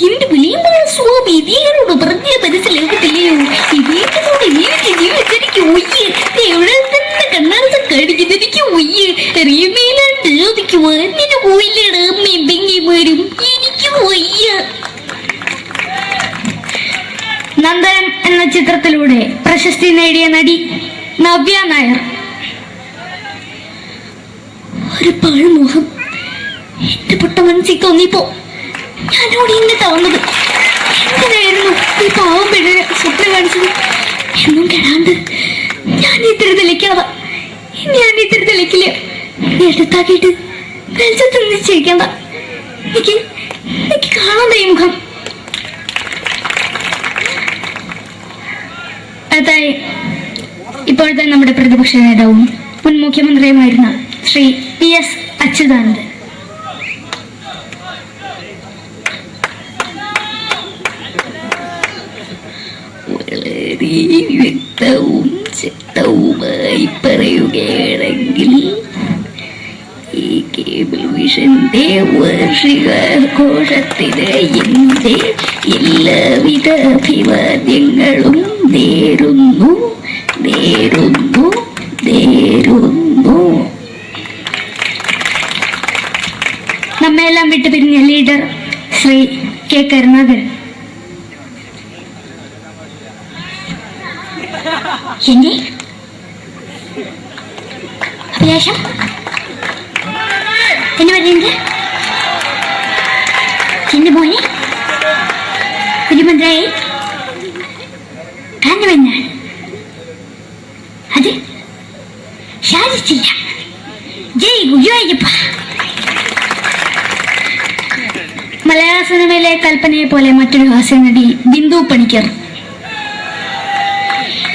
എന്റെ വിളിയമ്പഴ സ്വാമി ഇതിനോട് പറഞ്ഞ മനസ്സിലാക്കത്തില്ലയോ? ഇതിനോട് എനിക്ക് ജീവിച്ചിരിക്കും ഒയ്യ്. എവിടെ തന്നെ കണ്ണാർച്ച കടിക്കുന്നത് എനിക്ക് ഒയ്യ്. റിയമയിലാണ്ട് ചോദിക്കുവാ നിന്നെ പോയില്ലേടാ അമ്മയും പെങ്ങിമാരും. എനിക്ക് ഒയ്യ. നന്ദനം എന്ന ചിത്രത്തിലൂടെ പ്രശസ്തി നേടിയ നടി നവ്യ നായർ. ഒരു പാഴ്മോഹം എന്റെ പൊട്ട മനസ്സിൽ തോന്നിയപ്പോ ഞാനോട് ഇന്നിട്ടാ വന്നത്. എന്തിനായിരുന്നു ഈ പാവം പെണ്ണിനെ സ്വപ്നം കാണിച്ചത്? എന്നും കെടാണ്ട് ഞാൻ ഇത്തിരി തെളിക്കാതെ എടുത്താക്കിയിട്ട് വെളിച്ചത്തിൽ നിശ്ചയിക്കണ്ട. എനിക്ക് കാണാൻ ഈ മുഖം. അടുത്തായി ഇപ്പോഴത്തെ നമ്മുടെ പ്രതിപക്ഷ നേതാവും മുൻ മുഖ്യമന്ത്രിയുമായിരുന്ന ശ്രീ PS അച്യുതാനന്ദൻ. വളരെ വ്യക്തവും ശക്തവുമായി പറയുകയാണെങ്കിൽ ഈ കേബിൾ വിഷന്റെ വാർഷികാഘോഷത്തിന് എന്റെ എല്ലാവിധ അഭിവാദ്യങ്ങളും നേരുന്നു. നമ്മെല്ലാം വിട്ടുപിരിഞ്ഞ ലീഡർ ശ്രീ K. കരുണാകരൻ. എന്റെ അഭിലാഷം എന്ന് പറയുന്നത് എന്റെ മോനെ തിരുമന്ത്രയായി കാണുമെന്നാണ്. അത് സാധിച്ചില്ല. ജയ് ഗുരുവായൂരപ്പ. മലയാള സിനിമയിലെ കൽപ്പനയെ പോലെ മറ്റൊരു ഹാസ്യ നടി ബിന്ദു പണിക്കർ.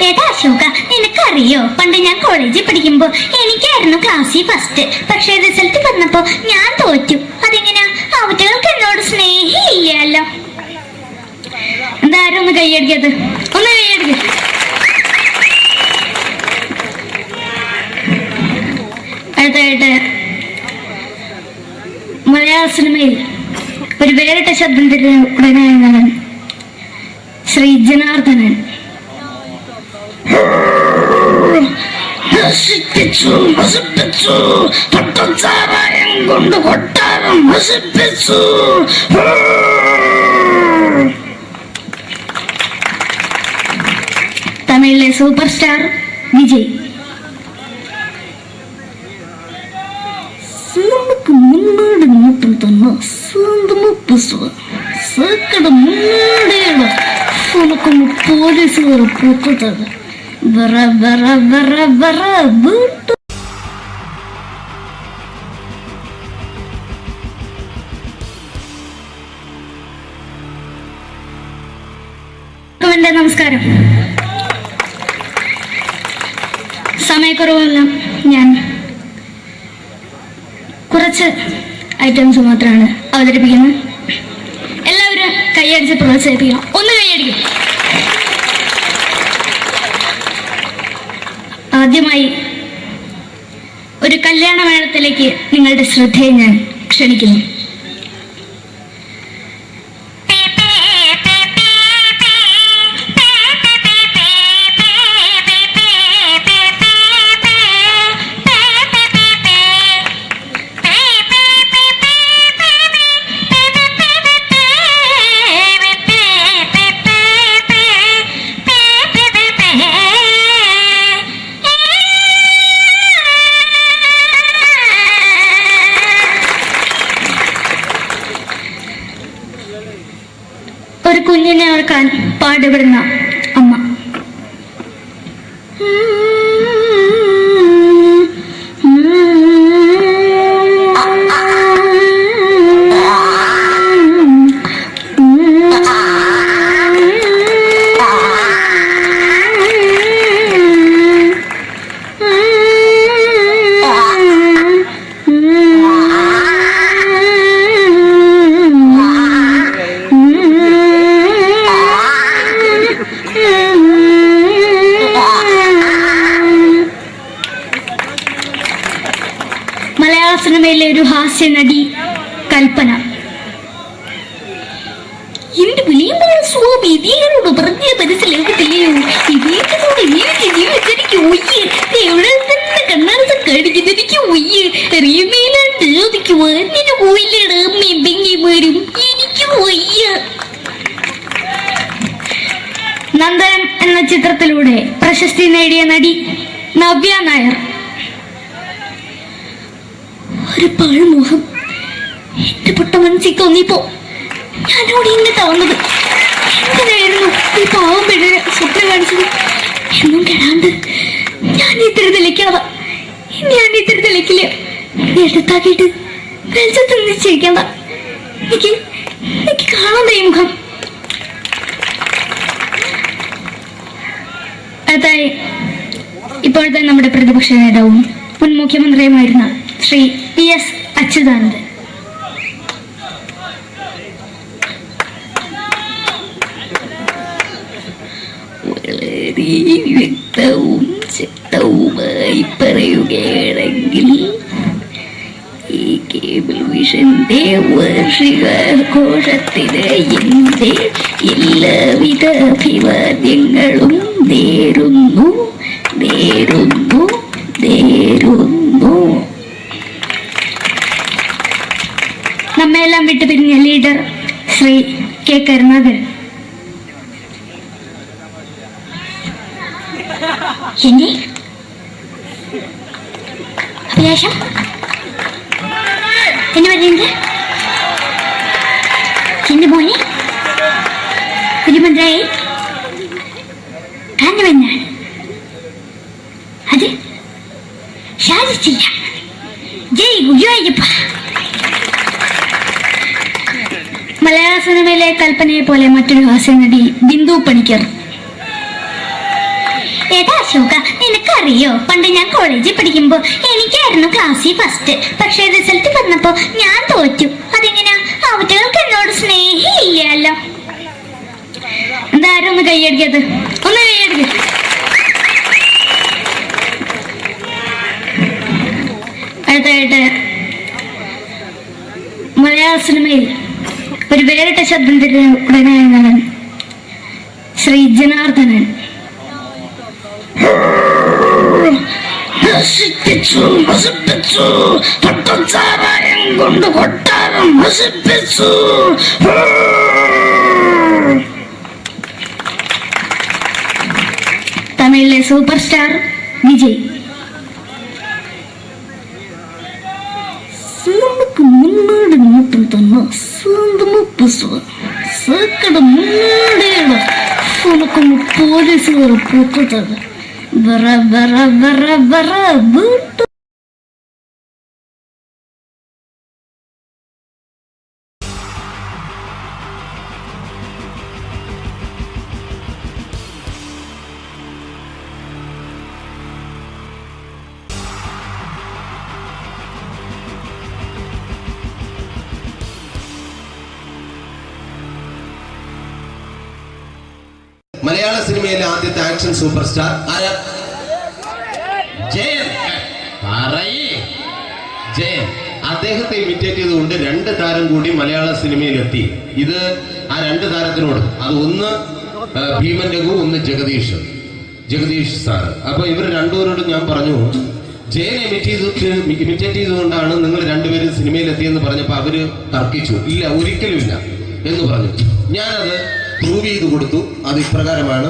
ഏതാ അശോക, നിനക്കറിയോ പണ്ട് ഞാൻ കോളേജിൽ പഠിക്കുമ്പോ എനിക്കായിരുന്നു ക്ലാസ്സിൽ ഫസ്റ്റ്. പക്ഷെ റിസൾട്ട് വന്നപ്പോ ഞാൻ തോറ്റു. അതെങ്ങനെയാ? അവറ്റകൾക്ക് എന്നോട് സ്നേഹമില്ലല്ലോ. എന്താരും ഒന്ന് കൈയടിക്കത്, ഒന്ന് കൈയടിക്ക. അടുത്തായിട്ട് മലയാള സിനിമയിൽ ഒരു വേറിട്ട ശബ്ദത്തിന്റെ ഉടനായ ശ്രീ ജനാർദ്ദനൻ. നശിപ്പിച്ചു പട്ടച്ചാരായം കൊണ്ട് കൊട്ടാരം നശിപ്പിച്ചു. തമിഴിലെ സൂപ്പർ സ്റ്റാർ വിജയ്. നമുക്ക് മുന്നോട് നോട്ടം തന്ന സ്വന്തം സേക്കട മുന്നോടിയുള്ള ഉനക്കൊന്ന് പോലീസുകാർ പൂത്തത് വറ വറ വറ വറ വീട്ടു. നമസ്കാരം. സമയക്കുറവെല്ലാം ഞാൻ കുറച്ച് ഐറ്റംസ് മാത്രമാണ് അവതരിപ്പിക്കുന്നത്. എല്ലാവരും കൈയടിച്ച് പ്രോത്സാഹിപ്പിക്കണം. ഒന്ന് കൈയടിക്കും. ആദ്യമായി ഒരു കല്യാണ മേളത്തിലേക്ക് നിങ്ങളുടെ ശ്രദ്ധയെ ഞാൻ ക്ഷണിക്കുന്നു. ഒരു കുഞ്ഞിനെ ഓർക്കാൻ പാടുപെടുന്ന അമ്മ. മലയാള സിനിമയിലെ ഒരു ഹാസ്യ നടി കൽപ്പന. എന്റെ വിളിയമ്പഴ സ്വാമി ഇതിനോട് പറഞ്ഞ മനസ്സിലാകത്തില്ലയോ? ഇതിനോട് ജീവിച്ചെനിക്ക് ഒയ്യ്. എവിടെ തന്നെ കണ്ണാട കടിക്കുന്നതിക്ക് ഒയ്യ്. റിയമേലാണ്ട് എനിക്ക് വന്നിട്ട് പോയില്ലേടാ അമ്മയും പെങ്ങിമാരും. എനിക്ക് വയ്യ. നന്ദനം എന്ന ചിത്രത്തിലൂടെ പ്രശസ്തി നേടിയ നടി നവ്യ നായർ. ഒരു പാഴ്മുഖം എന്റെ പൊട്ട മനസ്സിൽ തോന്നിയപ്പോ ഞാനോട് ഇങ്ങോട്ടാ വന്നത്. എന്തിനായിരുന്നു ഈ പാവം പെണ്ണിനെ സ്വപ്നം കാണിച്ചത്? എന്നും കെടാണ്ട് ഞാൻ ഇത്ര തെളിക്കാവാ, ഞാൻ ഇത്ര തെളിക്കില്ല. എടുത്താക്കിയിട്ട് വെളിച്ചത്ത് നിശ്ചയിക്കണ്ട. എനിക്ക് കാണാൻ ഈ മുഖം. അടുത്തായി ഇപ്പോഴത്തെ നമ്മുടെ പ്രതിപക്ഷ നേതാവും മുൻ മുഖ്യമന്ത്രിയുമായിരുന്ന ശ്രീ PS അച്യുതാനന്ദൻ. വളരെ വ്യക്തവും ശക്തവുമായി പറയുകയാണെങ്കിൽ ഈ കേബിൾ വിഷന്റെ വാർഷികാഘോഷത്തിന് എന്റെ എല്ലാവിധ അഭിവാദ്യങ്ങളും നേരുന്നു. നമ്മെല്ലാം വിട്ടുപിരിഞ്ഞ ലീഡർ ശ്രീ K. കരുണാകരൻ. എന്റെ അഭിലാഷം എന്ന് പറയുന്നത് എന്റെ മോനെ തിരുമന്ത്രായി കാണുമെന്നാണ്. അത് സാധിച്ചില്ല. ജയ് ഗുരുവായൂരപ്പ. മലയാള സിനിമയിലെ കൽപ്പനയെ പോലെ മറ്റൊരു ഹാസ്യ നടി ബിന്ദു പണിക്കർ. ഏതാ അശോക, നിനക്കറിയോ, പണ്ട് ഞാൻ കോളേജിൽ പഠിക്കുമ്പോ എനിക്കായിരുന്നു ക്ലാസ്സിൽ ഫസ്റ്റ്. പക്ഷെ റിസൾട്ട് വന്നപ്പോ ഞാൻ തോറ്റു. അതെങ്ങനെയാ? അവറ്റകൾക്ക് എന്നോട് സ്നേഹമില്ലല്ലോ. എന്താരും ഒന്ന് കൈയടിക്കത്, ഒന്ന് കൈയടിക്ക. അടുത്തായിട്ട് മലയാള സിനിമയിൽ ഒരു വേറിട്ട ശബ്ദത്തിന്റെ ഉടനായ നടൻ ശ്രീ ജനാർദ്ദനൻ. നശിപ്പിച്ചു നശിപ്പിച്ചു, പട്ടം ചാരായം കൊണ്ട് കൊട്ടാരം നശിപ്പിച്ചു. തമിഴിലെ സൂപ്പർ സ്റ്റാർ വിജയ്. നമുക്ക് മുന്നോടി നോട്ടം തന്നെ സ്വന്തമോ പുസ്തകം സേക്കട മുന്നോടിയാണ്. ഉനക്കൊന്ന് പോലീസുകാർ പൊത്തത് വറ വറ വറ വറ വീട്ടു. മലയാള സിനിമയിലെ ആദ്യത്തെ ആക്ഷൻ സൂപ്പർ സ്റ്റാർ ആരാ? ജയൻ. ജയൻ. അദ്ദേഹത്തെ ഇമിറ്റേറ്റ് ചെയ്തുകൊണ്ട് 2 താരം കൂടി മലയാള സിനിമയിലെത്തി. ഇത് ആ 2 താരത്തിനോട്, അത് ഒന്ന് ഭീമൻ രഘു, ഒന്ന് ജഗദീഷ് സാർ. അപ്പൊ ഇവർ രണ്ടുപേരോട് ഞാൻ പറഞ്ഞു, ജയനെ ഇമിറ്റേറ്റ് ചെയ്തുകൊണ്ടാണ് നിങ്ങൾ 2 പേരും സിനിമയിലെത്തിയെന്ന് പറഞ്ഞപ്പോ അവര് തർക്കിച്ചു. ഇല്ല, ഒരിക്കലും ഇല്ല എന്ന് പറഞ്ഞു. ഞാനത് പ്രൂവ് ചെയ്ത് കൊടുത്തു. അത് ഇപ്രകാരമാണ്.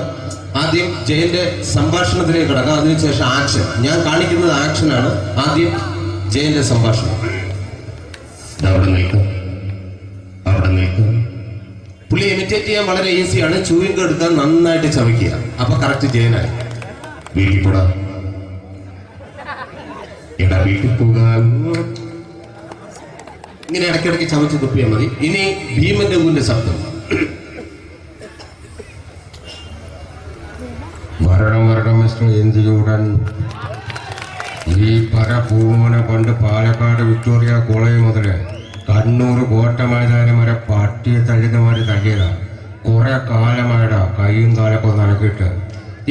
ആദ്യം ജയന്റെ സംഭാഷണത്തിലേക്ക് കിടക്കാം, അതിനുശേഷം ആക്ഷൻ. ഞാൻ കാണിക്കുന്നത് ആക്ഷനാണ്. ആദ്യം ജയന്റെ സംഭാഷണം. അവിടെ നിൽക്കും. പുള്ളി ഇമിറ്റേറ്റ് ചെയ്യാൻ വളരെ ഈസിയാണ്. ചൂയിങ് എടുക്കാൻ നന്നായിട്ട് ചവയ്ക്കുക. അപ്പൊ കറക്റ്റ് ജയനായി. വീട്ടിൽ പോടാ, എടാ വീട്ടിൽ പോകാൻ. ഇങ്ങനെ ഇടയ്ക്കിടയ്ക്ക് ചവച്ച് തുപ്പിയാൽ മതി. ഇനി ഭീമൻ രഘുവിന്റെ ശബ്ദം. വരണം മിസ്റ്റർ എന്തിയൂടൻ. ഈ പരപൂമനെ കൊണ്ട് പാലക്കാട് വിക്ടോറിയ കോളേജ് മുതൽ കണ്ണൂർ കോട്ട മൈതാനം വരെ പട്ടിയെ തള്ളിയമാര് തള്ളിയതാ. കുറെ കാലമായടാ കൈയും കാലൊക്കെ നടക്കിയിട്ട്.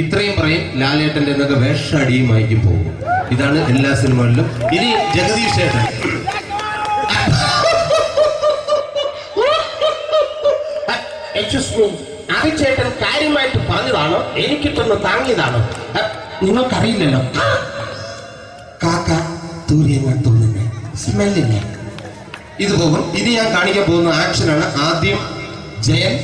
ഇത്രയും പറയും. ലാലേട്ടന്റെ എന്നൊക്കെ വേഷടിയുമായിരിക്കും പോകും. ഇതാണ് എല്ലാ സിനിമകളിലും. ഇനി ജഗദീഷ് ചേട്ടൻ. ചേട്ടൻ കാര്യമായിട്ട് പറഞ്ഞതാണോ എനിക്കിട്ടൊന്ന് താങ്ങിയതാണോ? നിങ്ങൾക്കറിയില്ലല്ലോ. കാക്ക തൂരിയങ്ങൾ തോന്നുന്നേ സ്മെല്ലിനെ. ഇത് പോകും. ഇനി ഞാൻ കാണിക്കാൻ പോകുന്ന ആക്ഷനാണ്. ആദ്യം ജയൻ,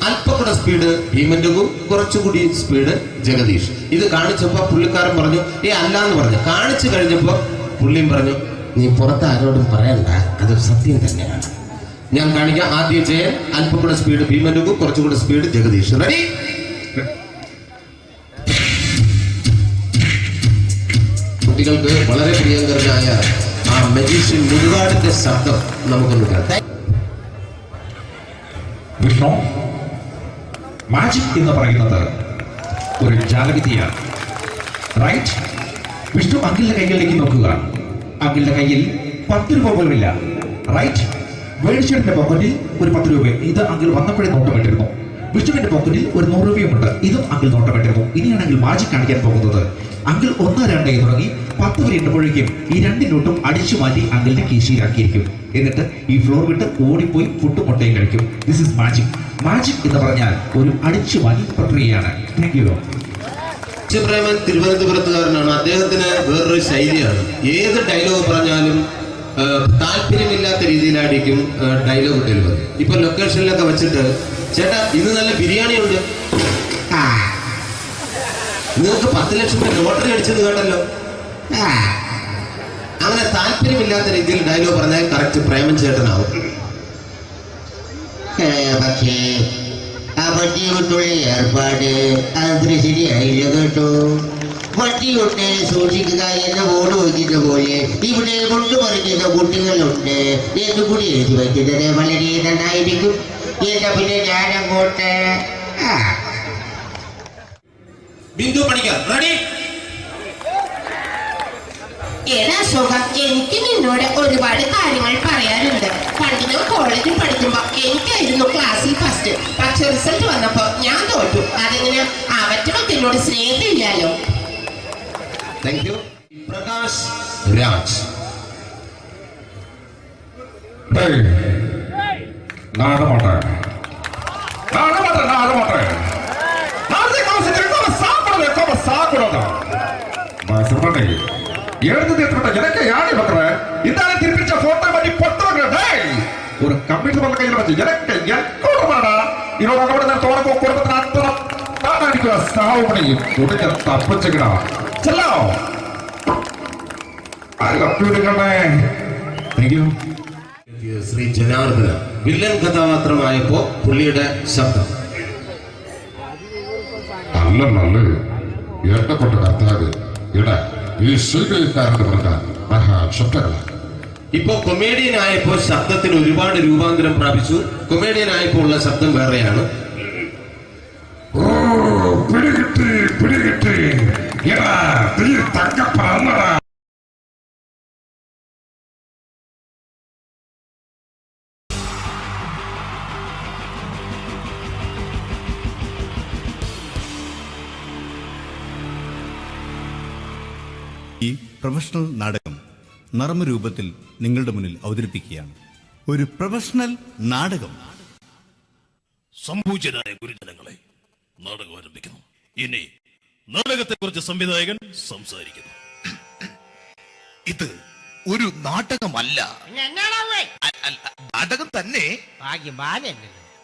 അല്പകൂടെ സ്പീഡ് ഭീമൻ രഘു, കുറച്ചുകൂടി സ്പീഡ് ജഗദീഷ്. ഇത് കാണിച്ചപ്പോ പുള്ളിക്കാരൻ പറഞ്ഞു അല്ലാന്ന് പറഞ്ഞു. കാണിച്ചു കഴിഞ്ഞപ്പോ പുള്ളിയും പറഞ്ഞു നീ പുറത്ത് ആരോടും പറയണ്ട, അത് സത്യം തന്നെയാണ്. ഞാൻ കാണിക്കാം. ആദ്യം ജയൻ, അല്പകൂടെ സ്പീഡ് ഭീമൻ രഘു, കുറച്ചുകൂടെ സ്പീഡ് ജഗദീഷ്. റെഡി? കുട്ടികൾക്ക് വളരെ പ്രിയങ്കരനായ ആ മജീഷ്യൻ മുരുകാടിന്റെ ശബ്ദം നമുക്കൊന്ന് കേൾക്കാം. വിഷ്ണു, മാജിക് എന്ന് പറയുന്നത് ഒരു ജാലവിദ്യയാണ്, റൈറ്റ്? വിഷ്ണു അങ്കിളിന്റെ കൈകളിലേക്ക് നോക്കുക. അങ്കിളിന്റെ കയ്യിൽ 10 രൂപ പോലുമില്ല, റൈറ്റ്? വേണിച്ചേട്ടന്റെ പോക്കറ്റിൽ ഒരു 10 രൂപ, ഇത് അങ്കിൾ വന്നപ്പോഴേ നോട്ടമിട്ടിരുന്നു. വിഷ്ണുവിന്റെ പോക്കറ്റിൽ ഒരു 100 രൂപയുമുണ്ട്, ഇതും അങ്കിൾ നോട്ടമിട്ടിരുന്നു. ഇനിയാണെങ്കിൽ മാജിക് കാണിക്കാൻ പോകുന്നത്. അങ്കിൾ 1, 2 തുടങ്ങി 10 വരെ ഇടുമ്പോഴേക്കും ഈ 2 നോട്ടും അടിച്ചു മാറ്റി അങ്കിളിന്റെ കീശയിലാക്കിയിരിക്കും. എന്നിട്ട് ഈ ഫ്ലോർ വിട്ട് ഓടിപ്പോയി പുട്ടുമുട്ടയും കഴിക്കും. This is magic. മാജിക് എന്ന് പറഞ്ഞാൽ ഒരു അടിച്ചു മാറ്റി പ്രക്രിയയാണ്. Thank you. പ്രേമൻ തിരുവനന്തപുരത്തുകാരനാണ്. അദ്ദേഹത്തിന് വേറൊരു ശൈലിയാണ്. ഏത് ഡയലോഗ് പറഞ്ഞാലും താല്പര്യമില്ലാത്ത രീതിയിലായിരിക്കും ഡയലോഗ് ഡെലിവറി. ഇപ്പൊ ലൊക്കേഷനിലൊക്കെ വെച്ചിട്ട്, ചേട്ടാ ഇന്ന് നല്ല ബിരിയാണി ഉണ്ട്, നിങ്ങൾക്ക് 10 ലക്ഷം രൂപ ലോട്ടറി അടിച്ചെന്ന് കേട്ടല്ലോ. അങ്ങനെ താല്പര്യമില്ലാത്ത രീതിയിൽ ഡയലോഗ് പറഞ്ഞാൽ കറക്റ്റ് പ്രേമൻ ചേട്ടനാവും. പക്ഷേ ആ വണ്ടി കൊണ്ടുള്ള ഏർപ്പാട് അത്ര ശരിയായില്ല കേട്ടോ. വണ്ടി കൊണ്ട് സൂക്ഷിക്കുക എന്ന ബോർഡ് വയ്ക്കുന്ന പോലെ ഇവിടെ കൊണ്ടുപറിക്കുന്ന കുട്ടികളുണ്ട് എന്ന് കൂടി എഴുതി വയ്ക്കുന്നത് വളരെ നന്നായിരിക്കും. എന്നാ പിന്നെ ഞാനങ്ങോട്ട് ബിന്ദു പണിക്കർ റെഡി. ഏതാ സുഖം, എനിക്ക് നിന്നോട് ഒരുപാട് കാര്യങ്ങൾ പറയാനുണ്ട്. പണ്ട് ഞാൻ കോളേജിൽ പഠിക്കുമ്പോ എനിക്കായിരുന്നു ക്ലാസ്സിൽ ഫസ്റ്റ്. പക്ഷെ റിസൾട്ട് വന്നപ്പോ ഞാൻ തോറ്റു. അതെങ്ങനെ അവറ്റൊക്കെ എന്നോട് സ്നേഹമില്ലല്ലോ. Thank you. പ്രകാശ് രാജ്. எனக்கு யாரு பக்கற இதான திருப்பிச்ச போட்டோ பண்ணி பொட்டோங்க. டேய் ஒரு கம்ப்யூட்டர் பண்ண கையில வச்சு எனக்கு எக்கோடமாடா இவரோட கூட நான் தோட கொடுத்து அத்தனை நான் அடிக்கிற சாவு பண்ணி உடக்க தப்பிச்சுக்கடா. செல்லோ I love you ഡിക്കണേ. Thank you. Shri Janardhana villain കഥാപാത്രമായപ്പോ പുള്ളിയുടെ ശബ്ദം അല്ല എന്നെ കൊണ്ട് കത്താത് ഇടാ ഈ ശൈലിക്കാരന്റെ പറഞ്ഞാൽ മഹാശബ്ദങ്ങളാണ്. ഇപ്പൊ കൊമേഡിയൻ ആയപ്പോ ശബ്ദത്തിന് ഒരുപാട് രൂപാന്തരം പ്രാപിച്ചു. കൊമേഡിയൻ ആയപ്പോ ഉള്ള ശബ്ദം വേറെയാണ്. ഓ പിടികിട്ടി എടാ തീ തങ്ക പറന്നടാ. ഈ പ്രൊഫഷണൽ നാടകം നർമ്മരൂപത്തിൽ നിങ്ങളുടെ മുന്നിൽ അവതരിപ്പിക്കുകയാണ്. ഒരു പ്രൊഫഷണൽ നാടകം. സംപൂജ്യരായ ഗുരുജനങ്ങളെ, നാടകം ആരംഭിക്കുന്നു. ഇനി നാടകത്തെക്കുറിച്ച് സംവിധായകൻ സംസാരിക്കുന്നു. ഇത് ഒരു നാടകമല്ല, നാടകം തന്നെ.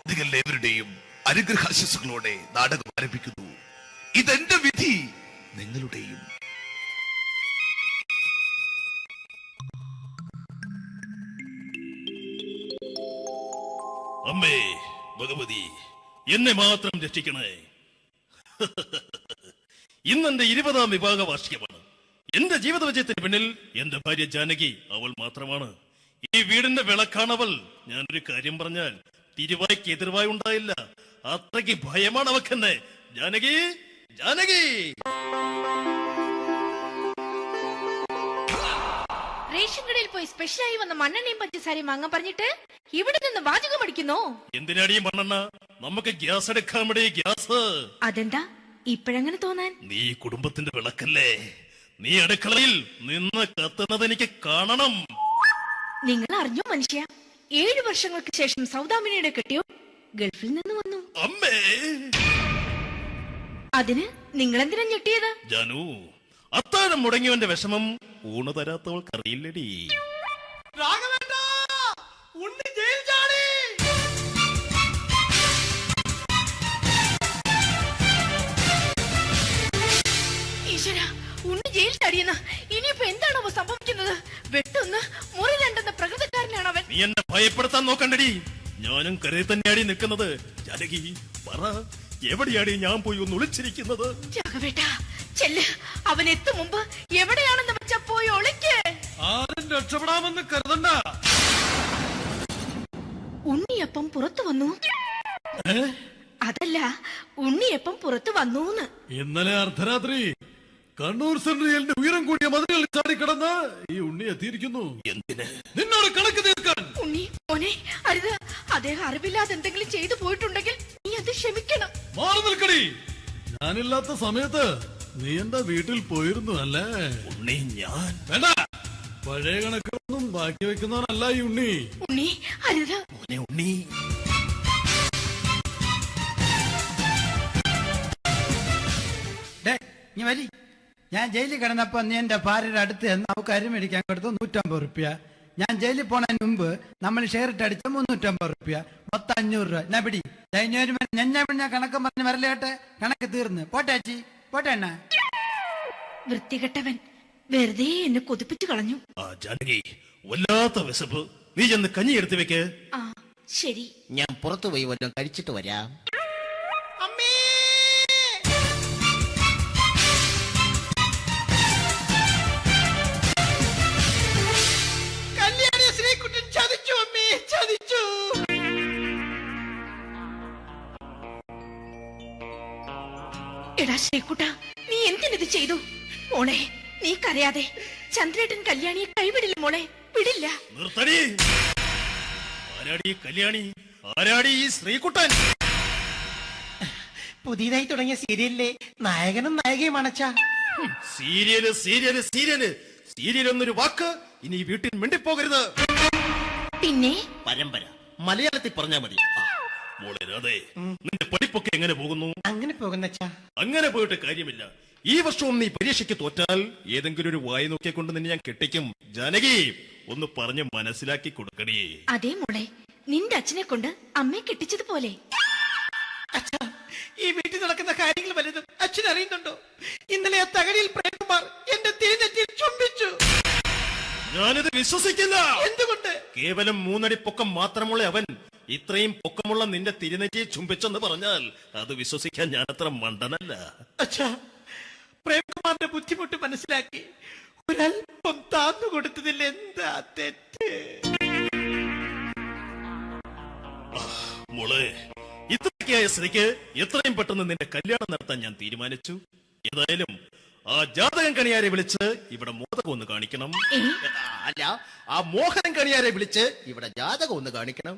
നിങ്ങളെവരുടെയും അനുഗ്രഹാശിസുകളോടെ നാടകം ആരംഭിക്കുന്നു. ഇതെന്റെ വിധി, നിങ്ങളുടെയും. അമ്മേ ഭഗവതി, എന്നെ മാത്രം രക്ഷിക്കണേ. ഇന്നെന്റെ 20ാം വിവാഹ വാർഷികമാണ്. എന്റെ ജീവിത വിജയത്തിന് പിന്നിൽ എന്റെ ഭാര്യ ജാനകി അവൾ മാത്രമാണ്. ഈ വീടിന്റെ വിളക്കാണവൾ. ഞാനൊരു കാര്യം പറഞ്ഞാൽ തിരുവായ്ക്ക് എതിർവായി ഉണ്ടായില്ല. അത്രയ്ക്ക് ഭയമാണ് അവക്കെന്നെ. ജാനകി, ജാനകി. റേഷൻ കടയിൽ പോയി സ്പെഷ്യലായി വന്ന മണ്ണെണ്ണയും പഞ്ചസാരയും വാങ്ങാൻ പറഞ്ഞിട്ട് ഇവിടെ നിന്ന് വാചകം അടിക്കുന്നോ? എന്തിനാടി മണ്ണെണ്ണ? നമുക്ക് ഗ്യാസ് എടുക്കാൻ വേണ്ടി ഗ്യാസ്. അതെന്താ ഇപ്പോഴങ്ങനെ തോന്നാൻ? നീ കുടുംബത്തിന്റെ വിളക്കല്ലേ. നീ അടുക്കളയിൽ നിന്ന് കത്തുന്നത് എനിക്ക് കാണണം. നിങ്ങൾ അറിഞ്ഞോ മനുഷ്യ, 7 വർഷങ്ങൾക്ക് ശേഷം സൗദാമിനിയുടെ കെട്ടിയോ ഗൾഫിൽ നിന്ന് വന്നു. അമ്മേ, അതിന് നിങ്ങൾ എന്തിനാ ഞെട്ടിയത്? ജാനു, അത്താഴം മുടങ്ങിയവന്റെ വിഷമം ഊണ് തരാത്തവൾക്ക് അറിയില്ലടി. ഈശ്വരാ, ഉണ്ണി ജയിൽ ചാടിയെന്ന്. ഇനിയിപ്പോ എന്താണോ സംഭവിക്കുന്നത്? വെട്ടൊന്ന് മുറി രണ്ടെന്ന പ്രകൃതക്കാരനാണ് അവൻ. നീ എന്നെ ഭയപ്പെടുത്താൻ നോക്കണ്ടടി. ഞാനും കരയിൽ തന്നെയാടി നിൽക്കുന്നത്. ജാനകി പറ, എവിടെയാടി ഞാൻ പോയി ഒന്ന് ഒളിച്ചിരിക്കുന്നത്? രാഘവേട്ടാ ചെല്ല്, അവൻ എത്തും മുമ്പ് എവിടെയാണെന്ന് വെച്ച പോയി ഒളിക്ക്. ആരും രക്ഷപ്പെടാമെന്ന് കരുതണ്ട. ഉണ്ണിയപ്പം പുറത്തു വന്നു. അതല്ല, ഉണ്ണിയപ്പം പുറത്തു വന്നൂന്ന്. ഇന്നലെ അർദ്ധരാത്രി കണ്ണൂർ സെൻട്രലിന്റെ ഉയരം കൂടിയ മതിലുകളിൽ ചാടിക്കിടന്ന് ഈ ഉണ്ണി എത്തിയിരിക്കുന്നു. എന്തിന്? നിന്നോട് കണക്ക് തീർക്കാൻ. ഉണ്ണി മോനെ, അരുത്. അദ്ദേഹം അറിവില്ലാതെ എന്തെങ്കിലും ചെയ്തു പോയിട്ടുണ്ടെങ്കിൽ നീ അത് ക്ഷമിക്കണം. മാറി നിൽക്കടി. ഞാനില്ലാത്ത സമയത്ത് നീ എന്റെ വീട്ടിൽ പോയിരുന്നു അല്ലേ? ഉണ്ണി ഞാൻ വേണ്ട. പഴയ കണക്കൊന്നും ബാക്കി വെക്കുന്നവനല്ല ഈ ഉണ്ണി. ഉണ്ണി അരുത്. ഉണ്ണി നീ വരി. ഞാൻ ജയിലിൽ കിടന്നപ്പോ നീ എന്റെ ഭാര്യയുടെ അടുത്ത് നമുക്ക് അരി മേടിക്കാൻ കൊടുത്തു 150 റുപ്യ. ഞാൻ ജയിലിൽ പോണതിന് മുമ്പ് നമ്മൾ ഷെയർ ഇട്ട് അടിച്ച 350 റുപ്യ, മൊത്തം 500 രൂപ. ഞാൻ പിടി ഞാൻ കണക്ക് പറഞ്ഞ് വരലേട്ടെ. കണക്ക് തീർന്ന് പോട്ടെ അച്ചി, പോട്ടെ അണ്ണ. വൃത്തികെട്ടവൻ വെറുതെ എന്നെ കൊതിപ്പിച്ചു കളഞ്ഞു. ജാനകി, വല്ലാത്ത വിശപ്പ്. നീ ചെന്ന് കഞ്ഞി എടുത്തു വെക്ക്. ആ ശരി. ഞാൻ പുറത്തു പോയി വല്ലതും കഴിച്ചിട്ട് വരാം. കല്യാണി ശ്രീകുട്ടൻ ചതിച്ചു അമ്മേ, ചതിച്ചു. എടാ ശ്രീകുട്ട, നീ എന്തിനത് ചെയ്തു? മോളെ, നീ കരയാതെ. ചന്ദ്രേട്ടൻ കല്യാണിയെ കൈവിടില്ല മോളെ, വിടില്ല. നിർത്തടി. ആരാടി കല്യാണി? ആരാടി ഈ ശ്രീകുട്ടൻ? പുതിയതായി തുടങ്ങിയ സീരിയലിലെ നായകനും നായികയും അണച്ച. സീരിയല് സീരിയല് സീരിയല് സീരിയൽ എന്നൊരു വാക്ക് ഇനി ഈ വീട്ടിൽ മിണ്ടിപ്പോകരുത്. പിന്നെ പരമ്പര മലയാളത്തിൽ പറഞ്ഞാ മതി. മോളെ രാധേ, നിന്റെ പഠിപ്പൊക്കെ എങ്ങനെ പോകുന്നു? അങ്ങനെ പോകുന്ന അങ്ങനെ പോയിട്ട് കാര്യമില്ല. ഈ വർഷവും നീ പരീക്ഷയ്ക്ക് തോറ്റാൽ ഏതെങ്കിലും ഒരു വായി നോക്കിക്കൊണ്ട് നിന്നെ ഞാൻ കെട്ടിക്കും. ജാനകി, ഒന്ന് പറഞ്ഞ് മനസ്സിലാക്കി കൊടുക്കണേ. അതേ മോളെ, നിന്റെ അച്ഛനെ കൊണ്ട് അമ്മയെ കെട്ടിച്ചതുപോലെ. ഈ വീട്ടിൽ നടക്കുന്ന കാര്യങ്ങൾ വലുതും അച്ഛൻ അറിയുന്നുണ്ടോ? ഇന്നലെ ആ തകഴിയിൽ പ്രേംകുമാർ എന്റെ തിരുനെറ്റിയിൽ ചുംബിച്ചു. ഞാനിത് വിശ്വസിക്കില്ല. എന്തുകൊണ്ട്? കേവലം 3 അടി പൊക്കം മാത്രമുള്ള അവൻ ഇത്രയും പൊക്കമുള്ള നിന്റെ തിരുനെറ്റിയെ ചുംബിച്ചെന്ന് പറഞ്ഞാൽ അത് വിശ്വസിക്കാൻ ഞാൻ അത്ര മണ്ടനല്ല. അച്ഛാ, പ്രേംകുമാറിന്റെ ബുദ്ധിമുട്ട് മനസ്സിലാക്കി ഒരല്പം താന്നു കൊടുത്തതിൽ എന്താ തെറ്റ്? മോളെ, ഇത്രയ്ക്കായ സ്ഥിതിക്ക് എത്രയും പെട്ടെന്ന് നിന്റെ കല്യാണം നടത്താൻ ഞാൻ തീരുമാനിച്ചു. ഏതായാലും ആ ജാതകം കണിയാരെ വിളിച്ച് ഇവിടെ മോദകം ഒന്ന് കാണിക്കണം. അല്ല, ആ മോഹനം കണിയാരെ വിളിച്ച് ഇവിടെ ജാതകം ഒന്ന് കാണിക്കണം.